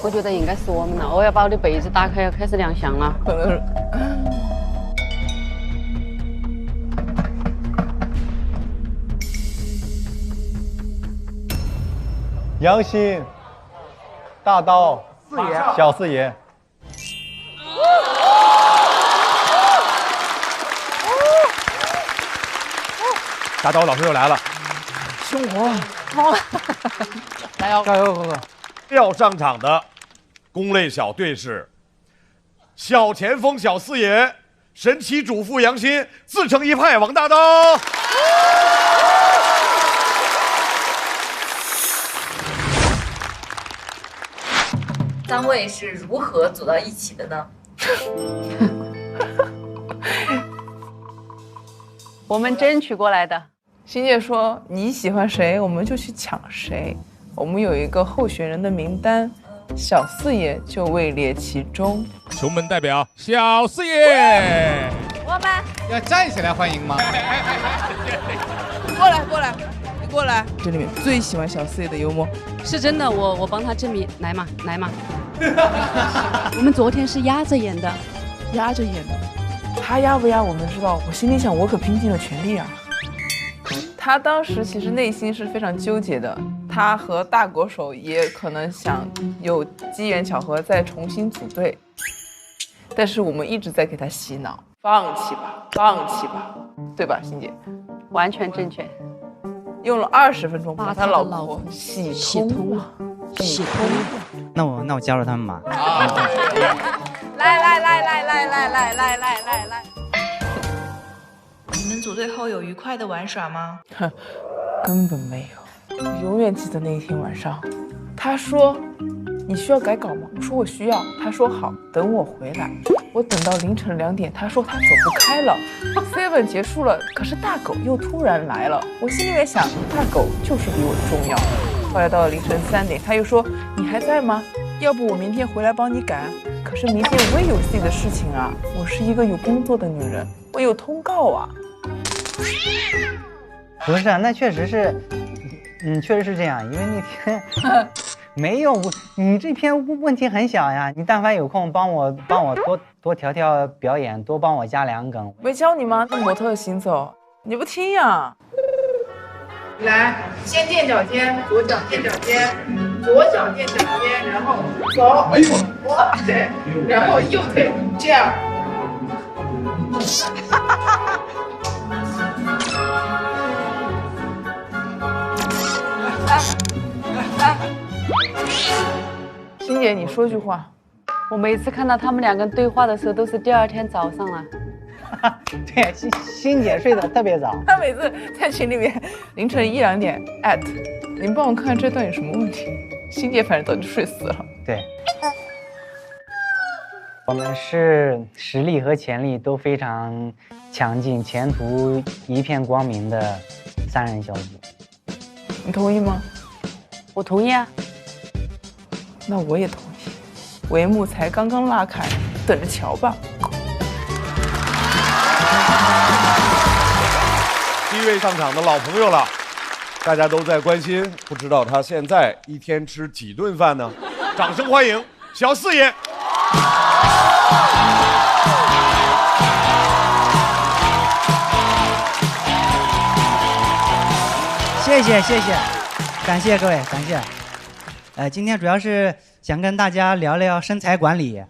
我觉得应该是我们了，我要把我的被子打开，要开始亮相了。可能是。杨鑫、大刀、四爷、小四爷。大刀老师又来了，凶活，好了，加油，加油，哥哥！要上场的攻类小队是小前锋小四爷、神奇主妇杨鑫、自成一派王大刀。3位是如何走到一起的呢？我们争取过来的。欣姐说：“你喜欢谁，我们就去抢谁。我们有一个候选人的名单，小四爷就位列其中。”熊本代表小四爷，我们要站起来欢迎吗？过来，你过来。这里面最喜欢小四爷的幽默，是真的，我帮他证明，来嘛。我们昨天是压着演的，他压不压我们知道，我心里想，我可拼尽了全力啊。他当时其实内心是非常纠结的，他和大国手也可能想有机缘巧合再重新组队，但是我们一直在给他洗脑，放弃吧，对吧，欣姐？完全正确。用了20分钟把他老婆洗通了。那我加入他们吧。来。你们组队后有愉快的玩耍吗？根本没有。永远记得那一天晚上，他说：“你需要改稿吗？”我说：“我需要。”他说：“好，等我回来。”我等到凌晨2点，他说他走不开了，7结束了，可是大狗又突然来了。我心里面想，大狗就是比我重要。后来到了凌晨3点，他又说你还在吗？要不我明天回来帮你赶。可是明天我也有自己的事情啊，我是一个有工作的女人，我有通告啊。不是啊，那确实是，确实是这样，因为那天没有你这篇问题很小呀，你但凡有空帮我多调调表演，多帮我加2梗。没教你吗？那模特行走，你不听呀？来，先垫脚尖，左脚垫脚尖，左脚垫脚尖，然后走，哇塞，然后右腿这样。欣姐，你说句话。我每次看到他们2个对话的时候，都是第2天早上了。对，欣姐睡得特别早。她每次在群里面凌晨1、2点你们帮我看看这段有什么问题。欣姐反正早就睡死了。对，我们是实力和潜力都非常强劲，前途一片光明的3人小组。你同意吗？我同意啊。那我也同意，帷幕才刚刚拉开，等着瞧吧。第1位上场的老朋友了，大家都在关心，不知道他现在一天吃几顿饭呢？掌声欢迎小四爷。谢谢，感谢各位，感谢。今天主要是想跟大家聊聊身材管理，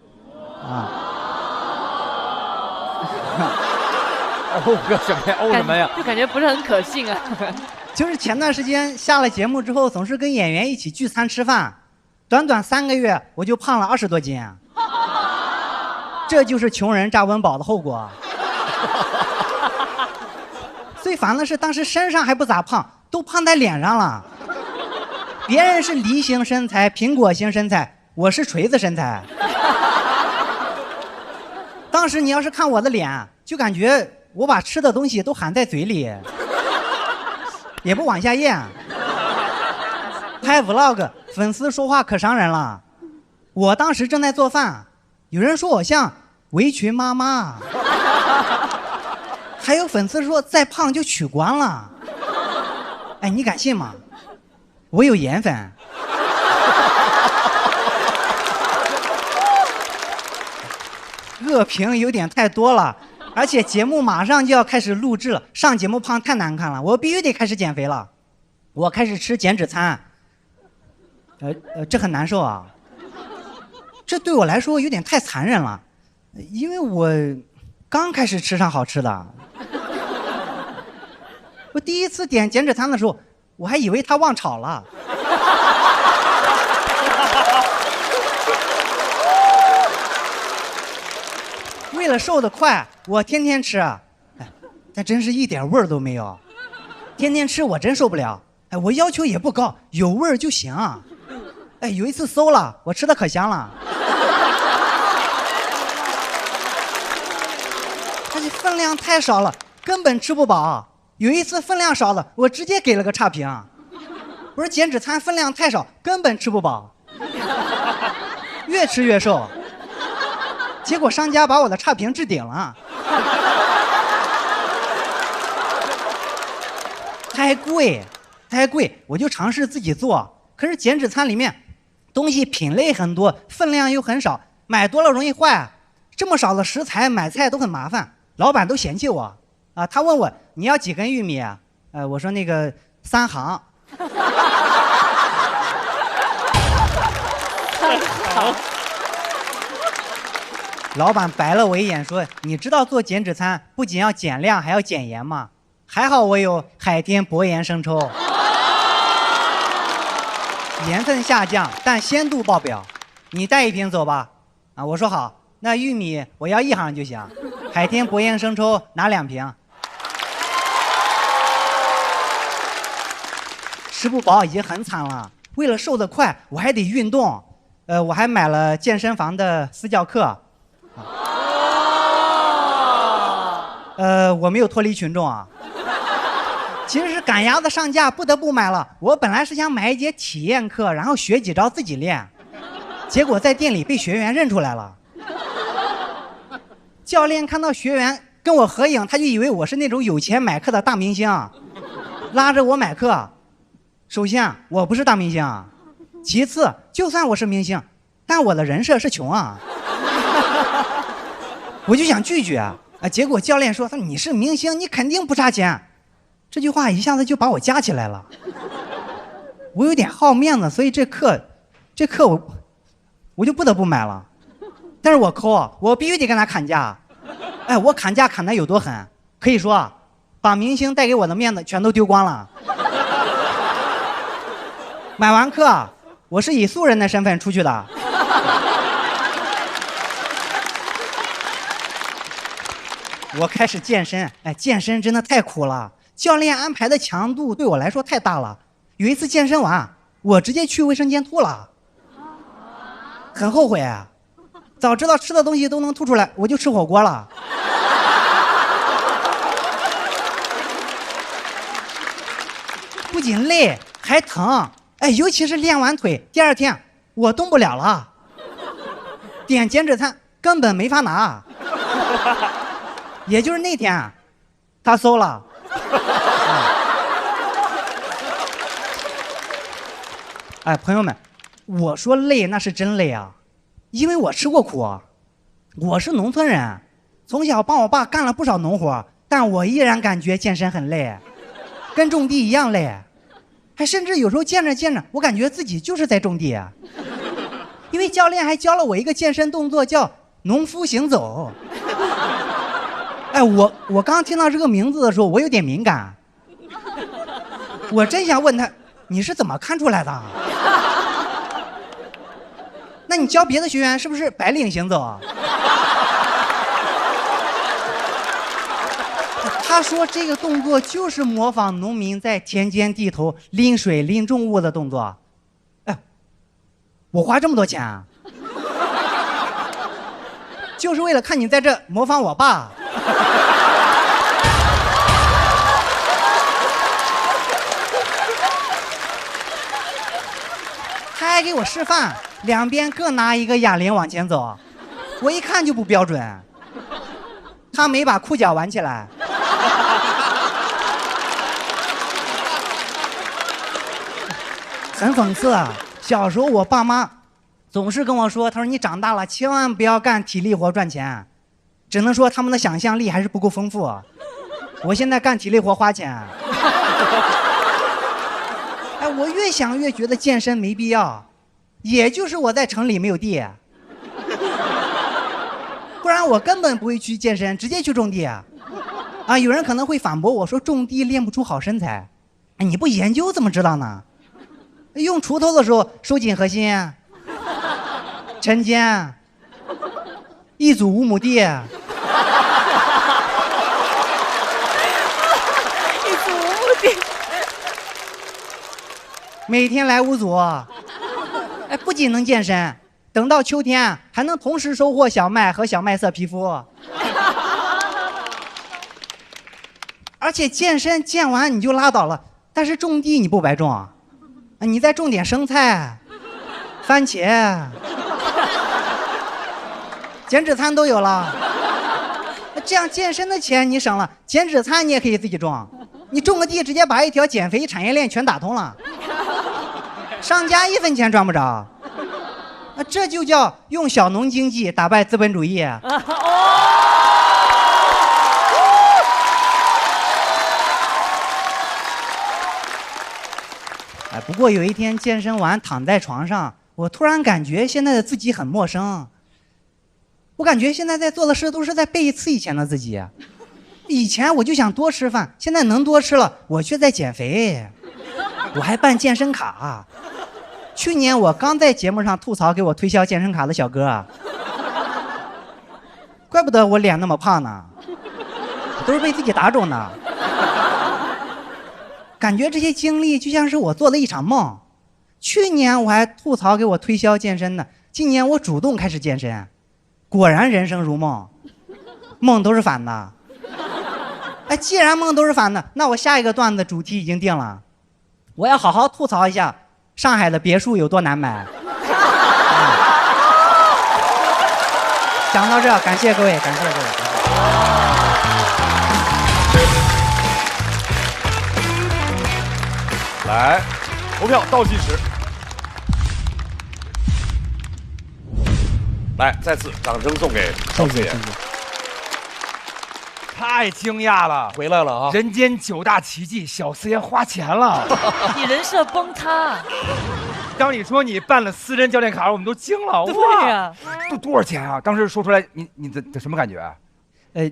哦个什么呀？哦什么呀？就感觉不是很可信啊。就是前段时间下了节目之后，总是跟演员一起聚餐吃饭，短短3个月我就胖了20多斤，这就是穷人炸温饱的后果。最烦的是当时身上还不咋胖，都胖在脸上了。别人是梨形身材、苹果型身材，我是锤子身材。当时你要是看我的脸，就感觉我把吃的东西都含在嘴里，也不往下咽。拍 vlog， 粉丝说话可伤人了。我当时正在做饭，有人说我像围裙妈妈，还有粉丝说再胖就取关了。哎，你敢信吗？我有颜粉。恶评有点太多了，而且节目马上就要开始录制了，上节目胖太难看了，我必须得开始减肥了。我开始吃减脂餐，这很难受啊。这对我来说有点太残忍了，因为我刚开始吃上好吃的。我第一次点减脂餐的时候，我还以为他忘炒了。为了瘦得快，我天天吃，但真是一点味儿都没有。天天吃我真受不了，我要求也不高，有味儿就行。有一次馊了，我吃的可香了。而且分量太少了，根本吃不饱。有一次分量少了，我直接给了个差评。我说减脂餐分量太少，根本吃不饱，越吃越瘦。结果商家把我的差评置顶了。太贵，我就尝试自己做。可是减脂餐里面东西品类很多，分量又很少，买多了容易坏。这么少的食材买菜都很麻烦，老板都嫌弃我啊。他问我你要几根玉米啊？我说那个3行。老板白了我一眼说：“你知道做减脂餐不仅要减量，还要减盐吗？还好我有海天博盐生抽，盐分下降，但鲜度爆表。你带1瓶走吧。”啊，我说好。那玉米我要1行就行，海天博盐生抽拿2瓶。吃不饱已经很惨了，为了瘦得快，我还得运动。我还买了健身房的私教课。我没有脱离群众啊。其实是赶鸭子上架，不得不买了。我本来是想买一节体验课，然后学几招自己练，结果在店里被学员认出来了。教练看到学员跟我合影，他就以为我是那种有钱买课的大明星，拉着我买课。首先，我不是大明星；其次，就算我是明星，但我的人设是穷啊。我就想拒绝啊，结果教练说：“你是明星，你肯定不差钱。”这句话一下子就把我夹起来了。我有点好面子，所以这课我就不得不买了。但是我抠，我必须得跟他砍价。我砍价砍得有多狠？可以说，把明星带给我的面子全都丢光了。买完课，我是以素人的身份出去的。我开始健身，健身真的太苦了。教练安排的强度对我来说太大了。有一次健身完，我直接去卫生间吐了，很后悔啊！早知道吃的东西都能吐出来，我就吃火锅了。不仅累还疼，尤其是练完腿，第二天我动不了了，点减脂餐根本没法拿。也就是那天，他馊了。朋友们，我说累那是真累啊，因为我吃过苦。我是农村人，从小帮我爸干了不少农活，但我依然感觉健身很累，跟种地一样累。甚至有时候健着健着，我感觉自己就是在种地。因为教练还教了我一个健身动作，叫农夫行走。我刚听到这个名字的时候，我有点敏感。我真想问他，你是怎么看出来的？那你教别的学员是不是白领行走？他说这个动作就是模仿农民在田间地头拎水拎重物的动作。我花这么多钱啊，就是为了看你在这模仿我爸。他还给我示范，两边各拿一个哑铃往前走，我一看就不标准。他没把裤脚挽起来。很讽刺啊！小时候我爸妈总是跟我说，他说你长大了千万不要干体力活赚钱，只能说他们的想象力还是不够丰富。我现在干体力活花钱。我越想越觉得健身没必要，也就是我在城里没有地，不然我根本不会去健身，直接去种地。有人可能会反驳我说种地练不出好身材，你不研究怎么知道呢？用锄头的时候收紧核心，抻肩，一组5亩地。一组5亩地。每天来5组，不仅能健身，等到秋天还能同时收获小麦和小麦色皮肤。而且健身健完你就拉倒了，但是种地你不白种，你再种点生菜、番茄，减脂餐都有了。这样健身的钱你省了，减脂餐你也可以自己种，你种个地直接把一条减肥产业链全打通了。商家1分钱赚不着，这就叫用小农经济打败资本主义。不过有一天健身完躺在床上，我突然感觉现在的自己很陌生。我感觉现在在做的事都是在背刺以前的自己。以前我就想多吃饭，现在能多吃了，我却在减肥。我还办健身卡。去年我刚在节目上吐槽给我推销健身卡的小哥，怪不得我脸那么胖呢，都是被自己打肿的。感觉这些经历就像是我做的一场梦。去年我还吐槽给我推销健身的，今年我主动开始健身，果然人生如梦，梦都是反的。哎，既然梦都是反的，那我下一个段子主题已经定了，我要好好吐槽一下上海的别墅有多难买。讲到这，感谢各位，感谢各位。来，投票倒计时。来，再次掌声送给小四爷。太惊讶了，回来了啊！人间9大奇迹，小四爷花钱了，你人设崩塌。当你说你办了私人教练卡，我们都惊了。对呀，都多少钱啊？当时说出来，你的什么感觉啊？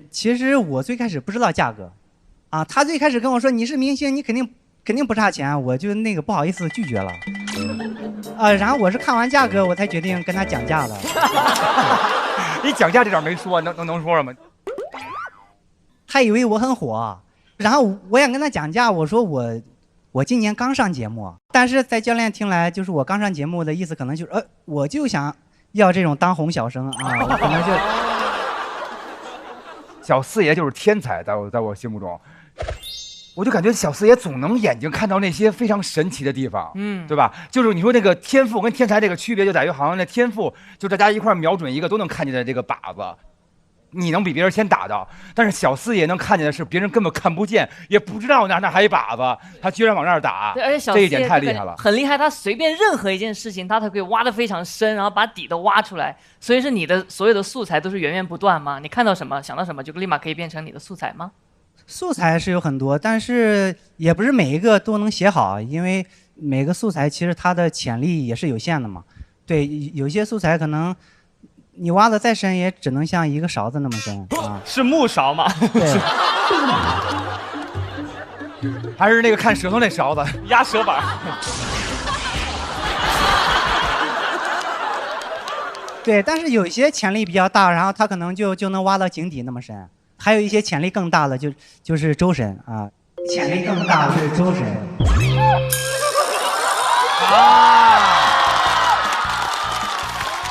其实我最开始不知道价格，啊，他最开始跟我说你是明星，你肯定不差钱，我就那个不好意思拒绝了。然后我是看完价格我才决定跟他讲价的。你讲价这点没说，能说什么？他以为我很火，然后我想跟他讲价，我说我今年刚上节目，但是在教练听来，就是我刚上节目的意思，可能就是我就想要这种当红小生啊，我可能就小四爷就是天才，在我心目中，我就感觉小四爷总能眼睛看到那些非常神奇的地方，对吧？就是你说那个天赋跟天才这个区别就在于，好像那天赋就大家一块瞄准一个都能看见的这个靶子。你能比别人先打到，但是小四爷能看见的是别人根本看不见，也不知道那还有一靶子，他居然往那儿打。对，而且小四爷这一点太厉害了，很厉害。他随便任何一件事情，他都可以挖得非常深，然后把底都挖出来。所以是你的所有的素材都是源源不断吗？你看到什么想到什么就立马可以变成你的素材吗？素材是有很多，但是也不是每一个都能写好，因为每个素材其实它的潜力也是有限的嘛。对，有些素材可能你挖的再深，也只能像一个勺子那么深啊。是木勺吗？对。还是那个看舌头那勺子，压舌板。对，但是有一些潜力比较大，然后他可能就能挖到井底那么深。还有一些潜力更大的就是周深啊，潜力更大的是周深。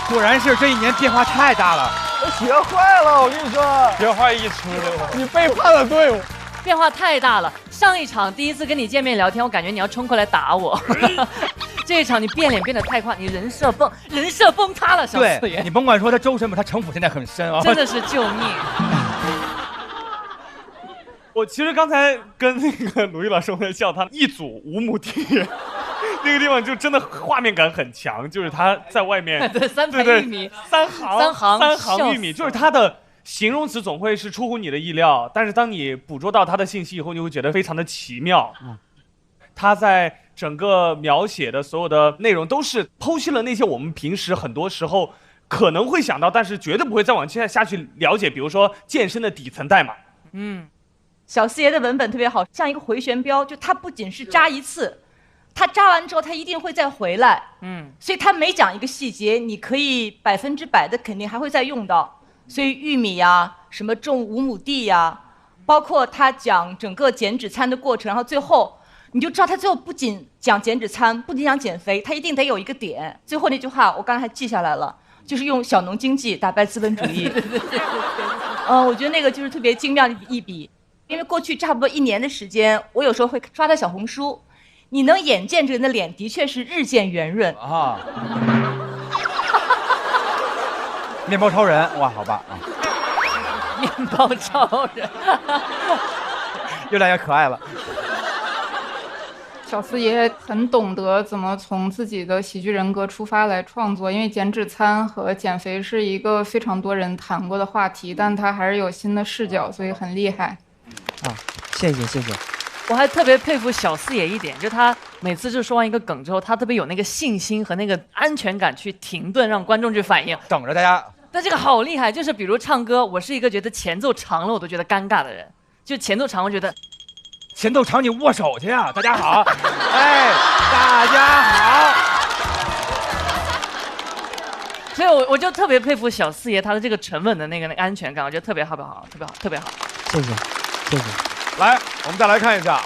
果然是这一年变化太大了，我学坏了，我跟你说，学坏一出的，你背叛了队伍，变化太大了。上一场第一次跟你见面聊天，我感觉你要冲过来打我。这一场你变脸变得太快，你人设崩塌了，小四爷。对，你甭管说他周深吧，他城府现在很深啊，真的是救命。我其实刚才跟那个鲁豫老师在笑，他一组5亩地。那个地方就真的画面感很强，就是他在外面对3盆玉米，3行玉米，就是他的形容词总会是出乎你的意料，但是当你捕捉到他的信息以后，你会觉得非常的奇妙。他在整个描写的所有的内容都是剖析了那些我们平时很多时候可能会想到，但是绝对不会再往下去了解，比如说健身的底层代码。小四爷的文本特别好，像一个回旋镖，就他不仅是扎一次。他扎完之后，他一定会再回来，所以他每讲一个细节，你可以100%的肯定还会再用到。所以玉米呀，什么种5亩地呀，包括他讲整个减脂餐的过程，然后最后你就知道他最后不仅讲减脂餐，不仅讲减肥，他一定得有一个点。最后那句话我刚才还记下来了，就是用小农经济打败资本主义。我觉得那个就是特别精妙的一笔，因为过去差不多1年的时间，我有时候会刷他小红书。你能眼见这个人的脸的确是日渐圆润啊！面包超人，哇，好吧啊！面包超人，越来越可爱了。小四爷很懂得怎么从自己的喜剧人格出发来创作，因为减脂餐和减肥是一个非常多人谈过的话题，但他还是有新的视角，所以很厉害。谢谢。我还特别佩服小四爷一点，就他每次就说完一个梗之后，他特别有那个信心和那个安全感去停顿，让观众去反应，等着大家。但这个好厉害，就是比如唱歌，我是一个觉得前奏长了我都觉得尴尬的人，就前奏长我觉得前奏长你握手去呀，大家好，哎，大家好。所以我就特别佩服小四爷他的这个沉稳的那个安全感，我觉得特别好，特别好。谢谢。来，我们再来看一下，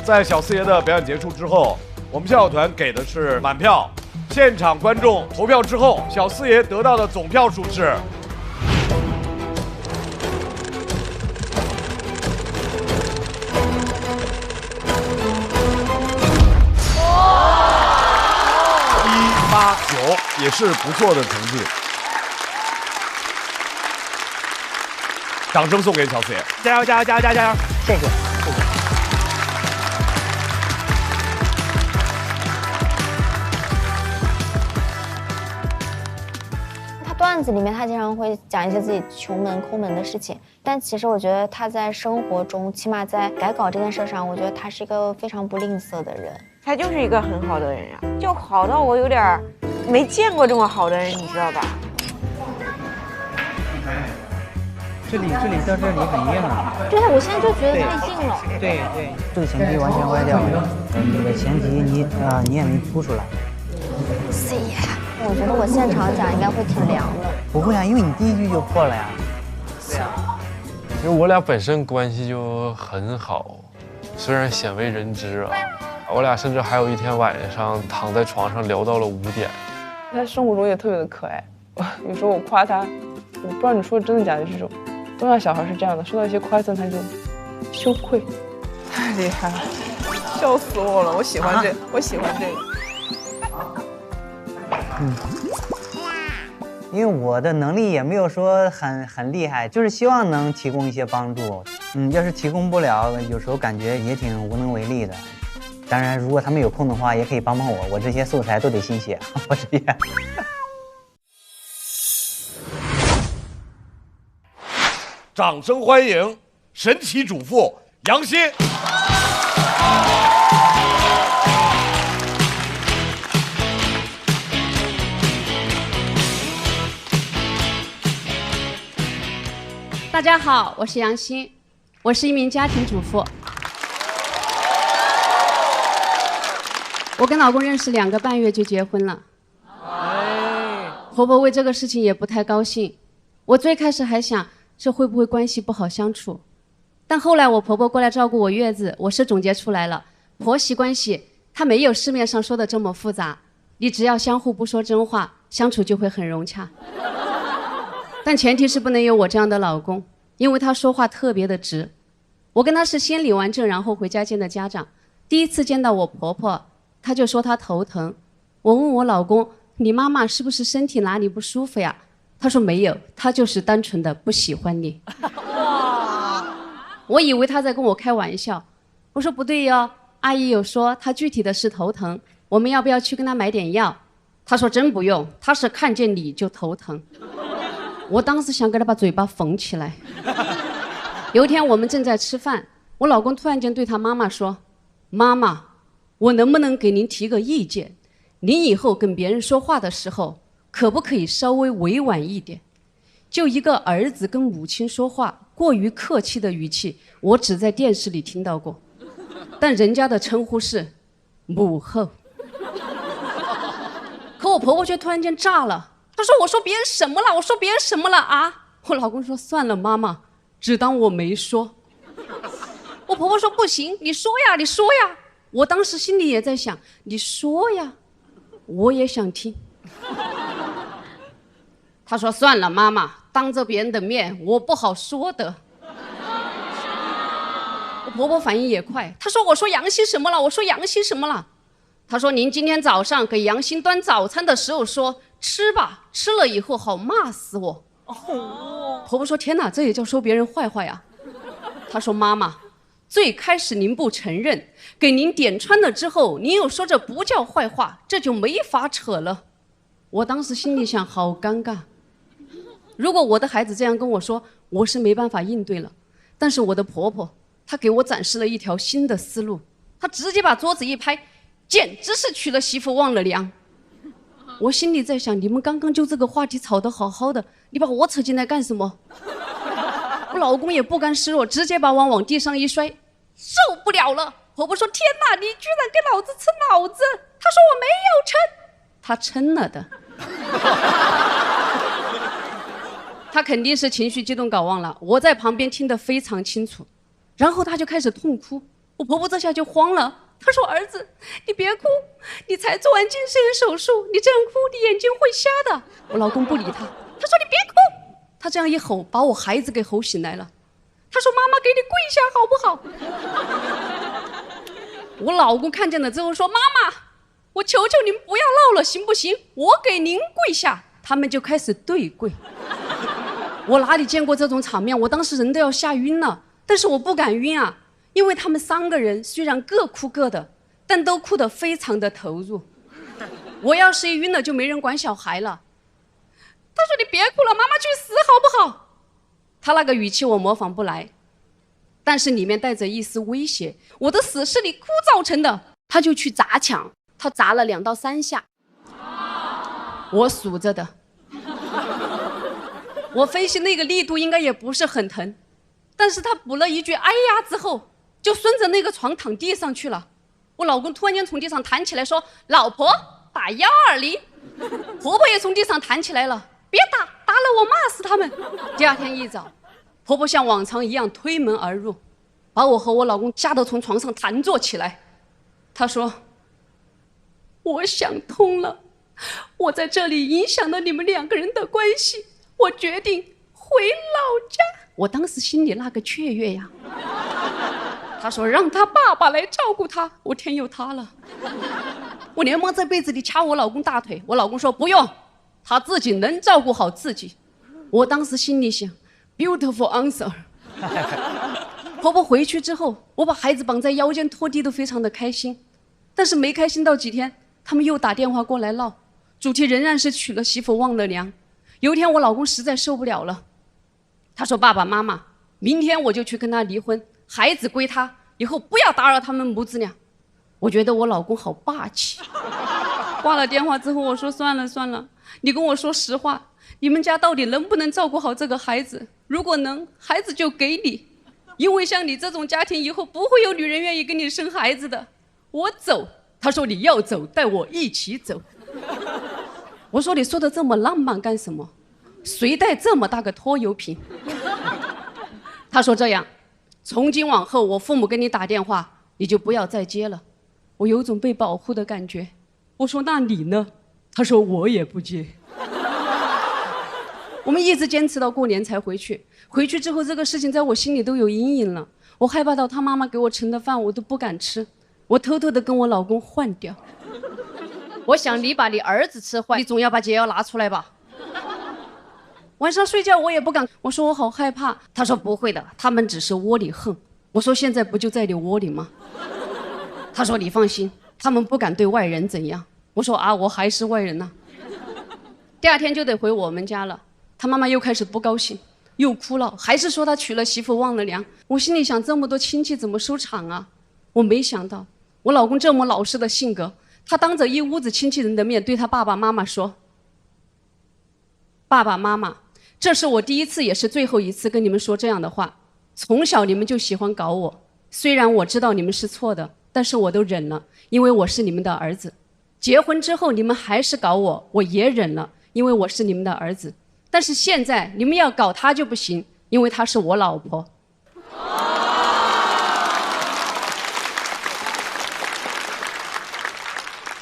在小四爷的表演结束之后，我们笑笑团给的是满票。现场观众投票之后，小四爷得到的总票数是9，也是不错的成绩。掌声送给小四爷，加油加油加油加油加油！谢谢。段子里面他经常会讲一些自己穷门抠门的事情，但其实我觉得他在生活中，起码在改稿这件事上，我觉得他是一个非常不吝啬的人。他就是一个很好的人呀，就好到我有点没见过这么好的人，你知道吧？这里到这里很硬啊。对啊，我现在就觉得太硬了。对，这个前提完全歪掉了。你的前提你也没凸出来。四爷，我觉得我现场讲应该会挺凉的。不会啊，因为你第一句就破了呀。因为我俩本身关系就很好，虽然鲜为人知啊。我俩甚至还有一天晚上躺在床上聊到了5点。他生活中也特别的可爱，有时候我夸他，我不知道你说的真的假的，这种东亚小孩是这样的，收到一些夸赞他就羞愧，太厉害了，笑死我了，我喜欢这个。因为我的能力也没有说很厉害，就是希望能提供一些帮助。要是提供不了，有时候感觉也挺无能为力的。当然，如果他们有空的话，也可以帮帮我，我这些素材都得新写，我这些。掌声欢迎神奇主妇杨欣。大家好，我是杨欣，我是一名家庭主妇。我跟老公认识2个半月就结婚了。婆婆为这个事情也不太高兴。我最开始还想这会不会关系不好相处，但后来我婆婆过来照顾我月子，我是总结出来了，婆媳关系它没有市面上说的这么复杂，你只要相互不说真话，相处就会很融洽。但前提是不能有我这样的老公，因为他说话特别的直。我跟他是先领完证，然后回家见的家长。第一次见到我婆婆，他就说他头疼。我问我老公，你妈妈是不是身体哪里不舒服呀？他说没有，他就是单纯的不喜欢你。我以为他在跟我开玩笑，我说不对哟，阿姨有说他具体的是头疼，我们要不要去跟他买点药？他说真不用，他是看见你就头疼。我当时想给他把嘴巴缝起来。有一天我们正在吃饭，我老公突然间对他妈妈说，妈妈，我能不能给您提个意见，您以后跟别人说话的时候可不可以稍微委婉一点？就一个儿子跟母亲说话过于客气的语气，我只在电视里听到过，但人家的称呼是母后。可我婆婆却突然间炸了，她说我说别人什么了？我说别人什么了啊？我老公说算了妈妈，只当我没说。我婆婆说不行，你说呀你说呀。我当时心里也在想，你说呀，我也想听。她说算了妈妈，当着别人的面我不好说的。我婆婆反应也快，她说我说杨欣什么了？我说杨欣什么了？她说您今天早上给杨欣端早餐的时候说吃吧，吃了以后好骂死我。婆婆说天哪，这也叫说别人坏话呀？她说妈妈，最开始您不承认，给您点穿了之后，您又说这不叫坏话，这就没法扯了。我当时心里想，好尴尬。如果我的孩子这样跟我说，我是没办法应对了。但是我的婆婆，她给我展示了一条新的思路，她直接把桌子一拍，简直是娶了媳妇忘了娘。我心里在想，你们刚刚就这个话题吵得好好的，你把我扯进来干什么？我老公也不甘示弱，直接把碗往地上一摔，受不了了。婆婆说天哪，你居然给老子吃脑子。他说我没有称，他称了的。他肯定是情绪激动搞忘了，我在旁边听得非常清楚。然后他就开始痛哭，我婆婆这下就慌了，她说儿子你别哭，你才做完近视眼手术，你这样哭你眼睛会瞎的。我老公不理他，他说你别哭。他这样一吼，把我孩子给吼醒来了。他说妈妈给你跪下好不好？我老公看见了之后说妈妈我求求你们不要闹了，行不行？我给您跪下。他们就开始对跪。我哪里见过这种场面，我当时人都要吓晕了，但是我不敢晕啊，因为他们3个人虽然各哭各的，但都哭得非常的投入。我要是一晕了就没人管小孩了。他说你别哭了，妈妈去死好不好？他那个语气我模仿不来，但是里面带着一丝威胁，我的死是你哭造成的。他就去砸墙，他砸了2到3下，我数着的。我分析那个力度应该也不是很疼，但是他补了一句哎呀之后，就顺着那个床躺地上去了。我老公突然间从地上弹起来说，老婆打120。婆婆也从地上弹起来了，别打，打了我骂死他们。第2天一早，婆婆像往常一样推门而入，把我和我老公吓得从床上弹坐起来。她说，我想通了，我在这里影响了你们2个人的关系，我决定回老家。我当时心里那个雀跃呀。他说让他爸爸来照顾他，我天有他了。我连忙在被子里掐我老公大腿，我老公说不用，他自己能照顾好自己。我当时心里想 beautiful answer。 婆婆回去之后，我把孩子绑在腰间拖地都非常的开心，但是没开心到几天，他们又打电话过来闹，主题仍然是娶了媳妇忘了娘。有一天我老公实在受不了了，他说爸爸妈妈，明天我就去跟他离婚，孩子归他，以后不要打扰他们母子俩。我觉得我老公好霸气。挂了电话之后，我说算了算了，你跟我说实话，你们家到底能不能照顾好这个孩子？如果能，孩子就给你，因为像你这种家庭以后不会有女人愿意跟你生孩子的。我走，他说你要走，带我一起走。我说你说的这么浪漫干什么？谁带这么大个拖油瓶？他说这样，从今往后我父母给你打电话，你就不要再接了。我有种被保护的感觉。我说那你呢？他说我也不接。我们一直坚持到过年才回去。回去之后，这个事情在我心里都有阴影了。我害怕到他妈妈给我盛的饭我都不敢吃，我偷偷的跟我老公换掉。我想你把你儿子吃坏，你总要把解药拿出来吧。晚上睡觉我也不敢，我说我好害怕。他说不会的，他们只是窝里横。我说现在不就在你窝里吗？他说你放心，他们不敢对外人怎样。我说啊，我还是外人呐。第2天就得回我们家了，他妈妈又开始不高兴，又哭了，还是说他娶了媳妇忘了娘。我心里想，这么多亲戚怎么收场啊？我没想到我老公这么老实的性格，他当着一屋子亲戚人的面对他爸爸妈妈说，爸爸妈妈，这是我第一次也是最后一次跟你们说这样的话。从小你们就喜欢搞我，虽然我知道你们是错的，但是我都忍了，因为我是你们的儿子。结婚之后你们还是搞我，我也忍了，因为我是你们的儿子。但是现在你们要搞他就不行，因为他是我老婆。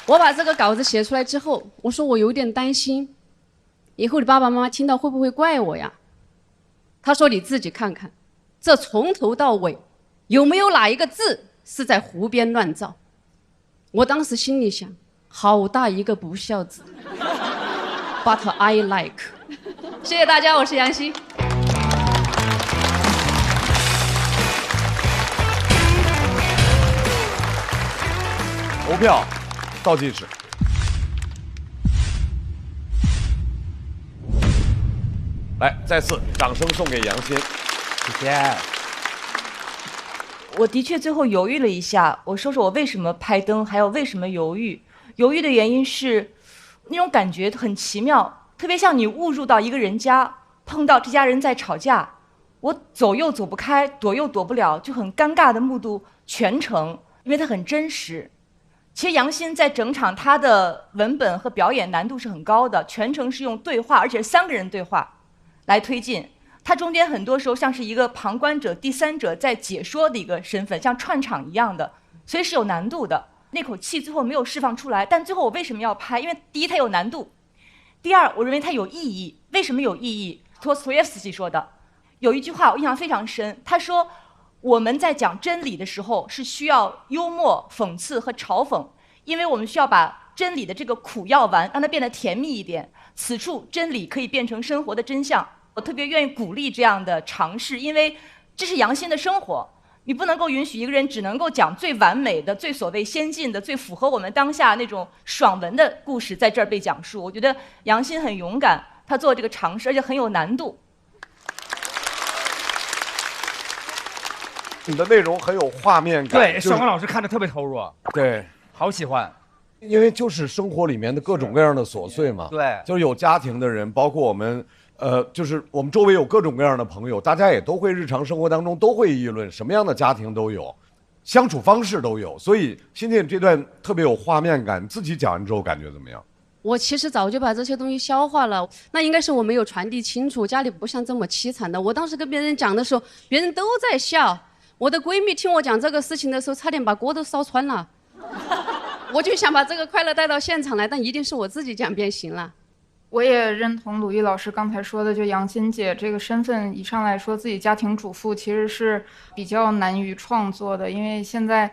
我把这个稿子写出来之后，我说我有点担心，以后你爸爸妈妈听到会不会怪我呀？他说你自己看看，这从头到尾有没有哪一个字是在胡编乱造？我当时心里想，好大一个不孝子。But I like。 谢谢大家，我是杨希。投票倒计时。来，再次掌声送给杨欣，谢谢。我的确最后犹豫了一下，我说说我为什么拍灯，还有为什么犹豫。犹豫的原因是，那种感觉很奇妙，特别像你误入到一个人家，碰到这家人在吵架，我走又走不开，躲又躲不了，就很尴尬的目睹全程，因为它很真实。其实杨欣在整场他的文本和表演难度是很高的，全程是用对话，而且是3个人对话来推进。他中间很多时候像是一个旁观者、第三者在解说的一个身份，像串场一样的，所以是有难度的。那口气最后没有释放出来，但最后我为什么要拍？因为第一它有难度，第二我认为它有意义。为什么有意义？托斯托耶夫斯基说的有一句话我印象非常深，他说我们在讲真理的时候是需要幽默、讽刺和嘲讽，因为我们需要把真理的这个苦药丸让它变得甜蜜一点。此处真理可以变成生活的真相。我特别愿意鼓励这样的尝试，因为这是杨欣的生活。你不能够允许一个人只能够讲最完美的、最所谓先进的、最符合我们当下那种爽文的故事在这儿被讲述。我觉得杨欣很勇敢，他做这个尝试，而且很有难度。你的内容很有画面感。对，小刚老师看着特别投入。对，好喜欢。因为就是生活里面的各种各样的琐碎嘛。对，就是有家庭的人，包括我们。就是我们周围有各种各样的朋友，大家也都会日常生活当中都会议论，什么样的家庭都有，相处方式都有，所以欣欣这段特别有画面感，自己讲完之后感觉怎么样？我其实早就把这些东西消化了，那应该是我没有传递清楚，家里不像这么凄惨的。我当时跟别人讲的时候，别人都在笑，我的闺蜜听我讲这个事情的时候，差点把锅都烧穿了。我就想把这个快乐带到现场来，但一定是我自己讲变形了。我也认同鲁豫老师刚才说的，就杨欣姐这个身份一上来说自己家庭主妇，其实是比较难于创作的，因为现在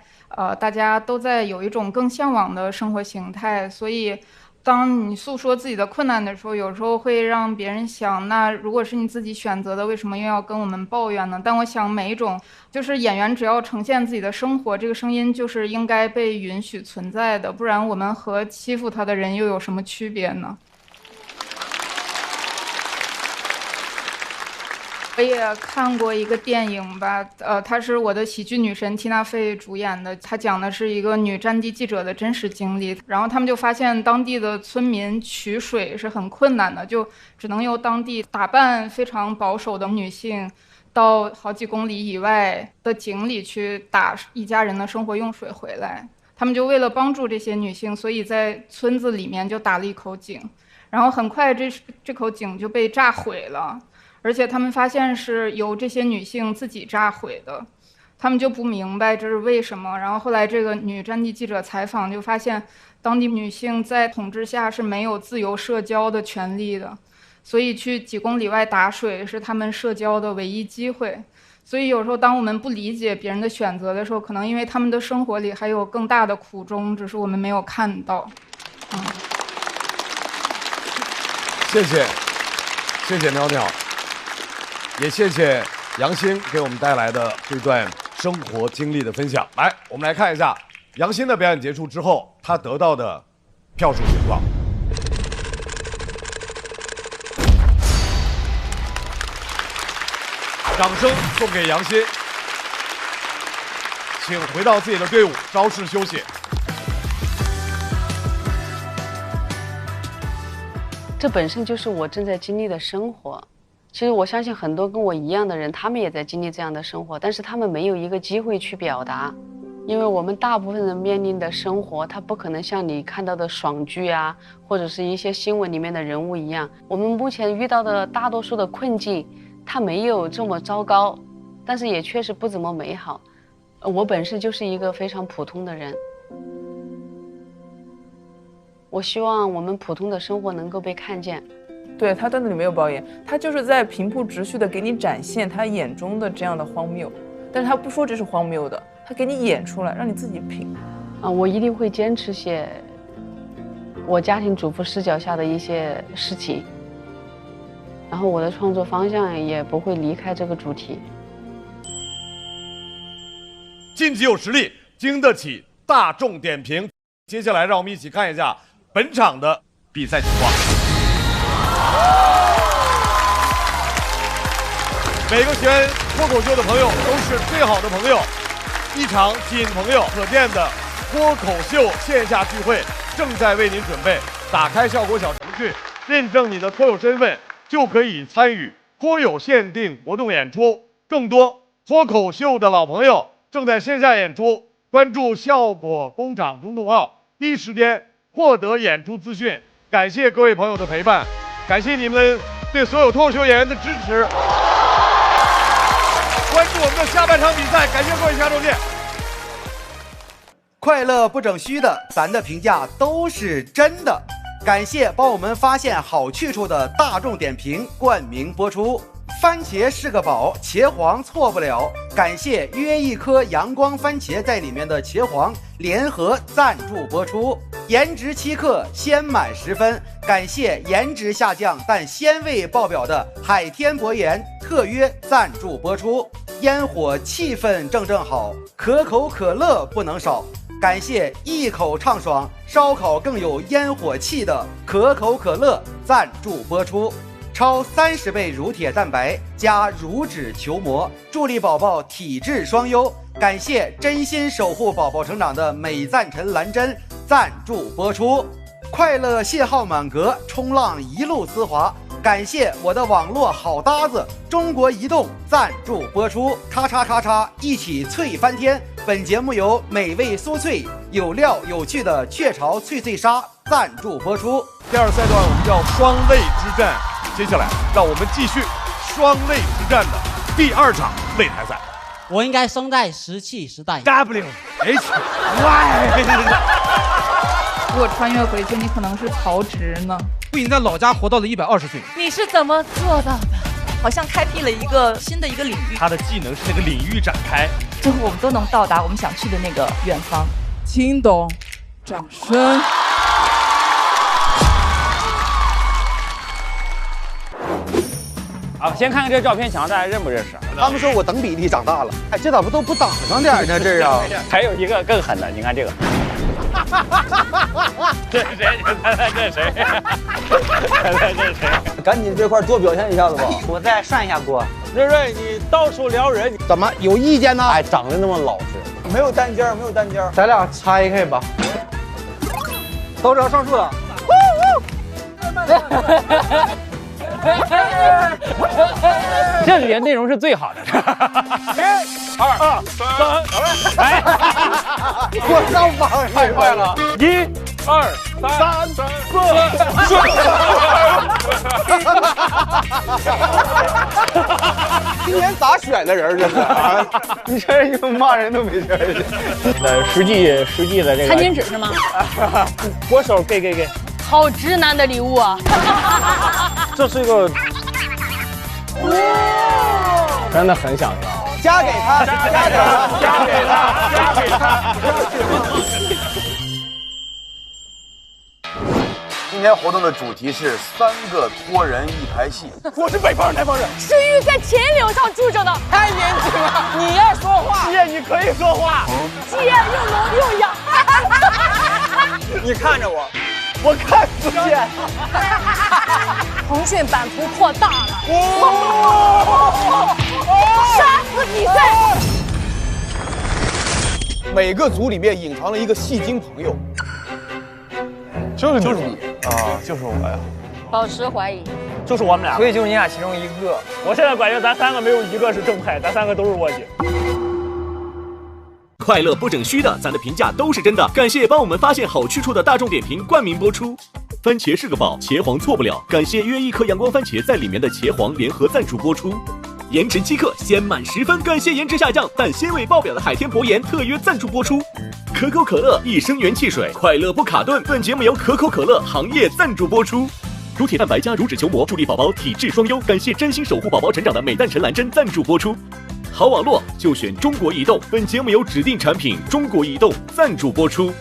大家都在有一种更向往的生活形态，所以当你诉说自己的困难的时候，有时候会让别人想，那如果是你自己选择的，为什么又要跟我们抱怨呢？但我想每一种就是演员只要呈现自己的生活，这个声音就是应该被允许存在的，不然我们和欺负他的人又有什么区别呢？我也看过一个电影吧，它是我的喜剧女神缇娜费主演的，它讲的是一个女战地记者的真实经历。然后他们就发现当地的村民取水是很困难的，就只能由当地打扮非常保守的女性，到好几公里以外的井里去打一家人的生活用水回来。他们就为了帮助这些女性，所以在村子里面就打了一口井，然后很快这口井就被炸毁了。而且他们发现是由这些女性自己炸毁的，他们就不明白这是为什么。然后后来这个女战地记者采访就发现，当地女性在统治下是没有自由社交的权利的，所以去几公里外打水是他们社交的唯一机会。所以有时候当我们不理解别人的选择的时候，可能因为他们的生活里还有更大的苦衷，只是我们没有看到。谢谢，谢谢袅袅。也谢谢杨欣给我们带来的这段生活经历的分享。来，我们来看一下杨欣的表演结束之后，她得到的票数情况。掌声送给杨欣，请回到自己的队伍，稍事休息。这本身就是我正在经历的生活。其实我相信很多跟我一样的人，他们也在经历这样的生活，但是他们没有一个机会去表达，因为我们大部分人面临的生活，它不可能像你看到的爽剧啊，或者是一些新闻里面的人物一样。我们目前遇到的大多数的困境，它没有这么糟糕，但是也确实不怎么美好。我本身就是一个非常普通的人，我希望我们普通的生活能够被看见。对，他在那里没有抱怨，他就是在平铺直叙的给你展现他眼中的这样的荒谬，但是他不说这是荒谬的，他给你演出来，让你自己品。我一定会坚持写我家庭主妇视角下的一些事情，然后我的创作方向也不会离开这个主题。晋级有实力，经得起大众点评。接下来让我们一起看一下本场的比赛情况。每个喜欢脱口秀的朋友都是最好的朋友，一场仅朋友可见的脱口秀线下聚会正在为您准备。打开效果小程序，认证你的脱友身份，就可以参与脱友限定活动演出。更多脱口秀的老朋友正在线下演出，关注效果工厂公众号，第一时间获得演出资讯。感谢各位朋友的陪伴，感谢你们对所有脱口秀演员的支持。关注我们的下半场比赛，感谢各位，下周见。快乐不整虚的，咱的评价都是真的。感谢帮我们发现好去处的大众点评冠名播出。番茄是个宝，茄皇错不了。感谢约一颗阳光番茄在里面的茄皇联合赞助播出。颜值7克，鲜满10分。感谢颜值下降但鲜味爆表的海天博颜特约赞助播出。烟火气氛正好，可口可乐不能少。感谢一口畅爽，烧烤更有烟火气的可口可乐赞助播出。超30倍乳铁蛋白加乳脂球膜，助力宝宝体质双优。感谢真心守护宝宝成长的美赞臣蓝针赞助播出。快乐信号满格，冲浪一路丝滑。感谢我的网络好搭子中国移动赞助播出。咔嚓咔嚓，一起脆翻天。本节目由美味酥脆、有料有趣的雀巢脆脆鲨赞助播出。第二赛段我们叫双擂之战，接下来让我们继续双擂之战的第2场擂台赛。我应该生在石器时代。 WHY？ 如果穿越回去，你可能是曹植呢。不仅在老家活到了120岁，你是怎么做到的？好像开辟了一个新的领域。他的技能是那个领域展开，最后我们都能到达我们想去的那个远方。请懂，掌声。啊，先看看这照片，想让大家认不认识？他们说我等比例长大了，哎，这咋不都不挡上点呢？这啊，还有一个更狠的，你看这个。这是谁？猜猜这是谁？猜猜这是谁？赶紧这块多表现一下子吧。我再涮一下锅。瑞瑞，你到处撩人，怎么有意见呢？哎，长得那么老实，没有单间，没有单间，咱俩拆开吧。都知道上树了。这里面内容是最好的。1、2、3，来！我上榜太快了！1、2、3、4。今年咋选的人这是？你这人就骂人都没事儿。实际的这个餐巾纸是吗？我手给。好直男的礼物啊！这是一个，真的很想要。加给他，加给他。今天活动的主题是3个托人1排戏。我是北方人，南方人。诗玉在秦岭上住着呢，太年轻了。你爱说话，姐你可以说话。姐又聋又哑。你看着我。我看不见。腾讯版图扩大了，杀死比赛。每个组里面隐藏了一个戏精朋友，就是你啊，就是我呀。保持怀疑，就是我们俩，所以就是你俩其中一个。我现在感觉咱3个没有一个是正派，咱3个都是卧底。快乐不整虚的，咱的评价都是真的。感谢帮我们发现好去处的大众点评冠名播出。番茄是个宝，茄皇错不了。感谢约一颗阳光番茄在里面的茄皇联合赞助播出。颜值7克，鲜满10分。感谢颜值下降但鲜味爆表的海天博颜特约赞助播出。可口可乐一升元汽水，快乐不卡顿。本节目由可口可乐行业赞助播出。乳铁蛋白加乳脂球膜，助力宝宝体质双优。感谢真心守护宝宝成长的美蛋臣蓝针赞助播出。好网络就选中国移动，本节目由指定产品中国移动赞助播出。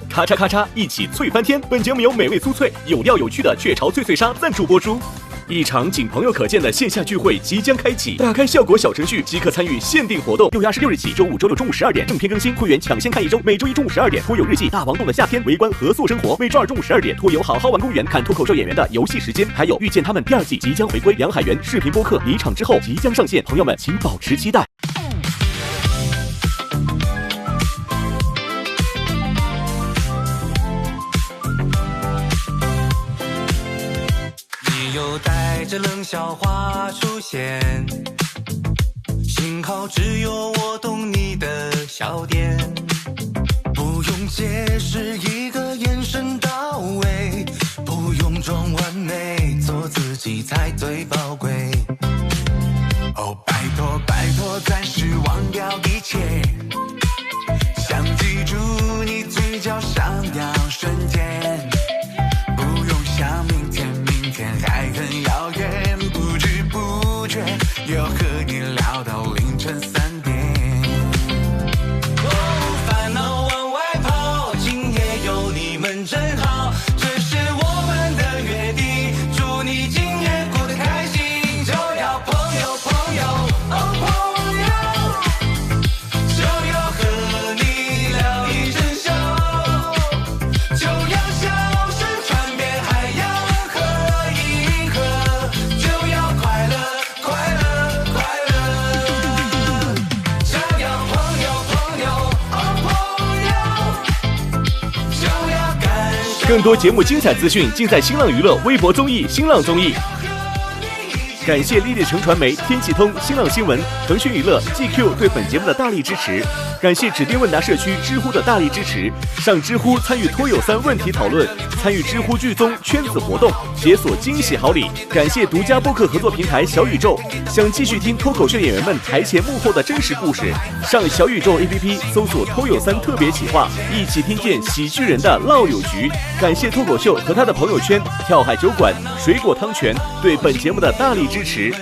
咔嚓咔嚓，一起脆翻天，本节目由美味酥脆、有料有趣的雀巢脆脆鲨赞助播出。一场仅朋友可见的线下聚会即将开启，打开效果小程序即可参与限定活动。6月26日起，周5、周6中午12点正片更新，会员抢先看1周。每周1中午12点，脱友日记、大王洞的夏天、围观合宿生活。每周2中午12点，脱友好好玩公园，看脱口秀演员的游戏时间。还有遇见他们第2季即将回归，梁海源视频播客离场之后即将上线，朋友们请保持期待。又带着冷笑话出现，幸好只有我懂你的笑点，不用解释，一个眼神到位，不用装完美，做自己才最宝贵。哦，拜托拜托，暂时忘掉一切，想记住你嘴角上扬瞬间，不用想明天，明天还很遥远，不知不觉要和你聊到凌晨3点。烦恼往外跑，今夜有你们真好，这是我们的约定。祝你今夜过得开心，就要朋友朋友哦朋友，就要和你聊一整宿，就要笑声传遍海洋和银河，就要快乐快乐快乐，这样朋友朋友哦朋友，就要感受。更多节目精彩资讯尽在新浪娱乐微博综艺、新浪综艺。感谢立地城传媒、天气通、新浪新闻、腾讯娱乐、GQ 对本节目的大力支持。感谢指定问答社区知乎的大力支持。上知乎参与脱友3问题讨论，参与知乎剧综圈子活动，解锁惊喜好礼。感谢独家播客合作平台小宇宙。想继续听脱口秀演员们台前幕后的真实故事，上小宇宙 APP 搜索脱友3特别企划，一起听见喜剧人的唠有局。感谢脱口秀和他的朋友圈跳海酒馆、水果汤泉对本节目的大力支持。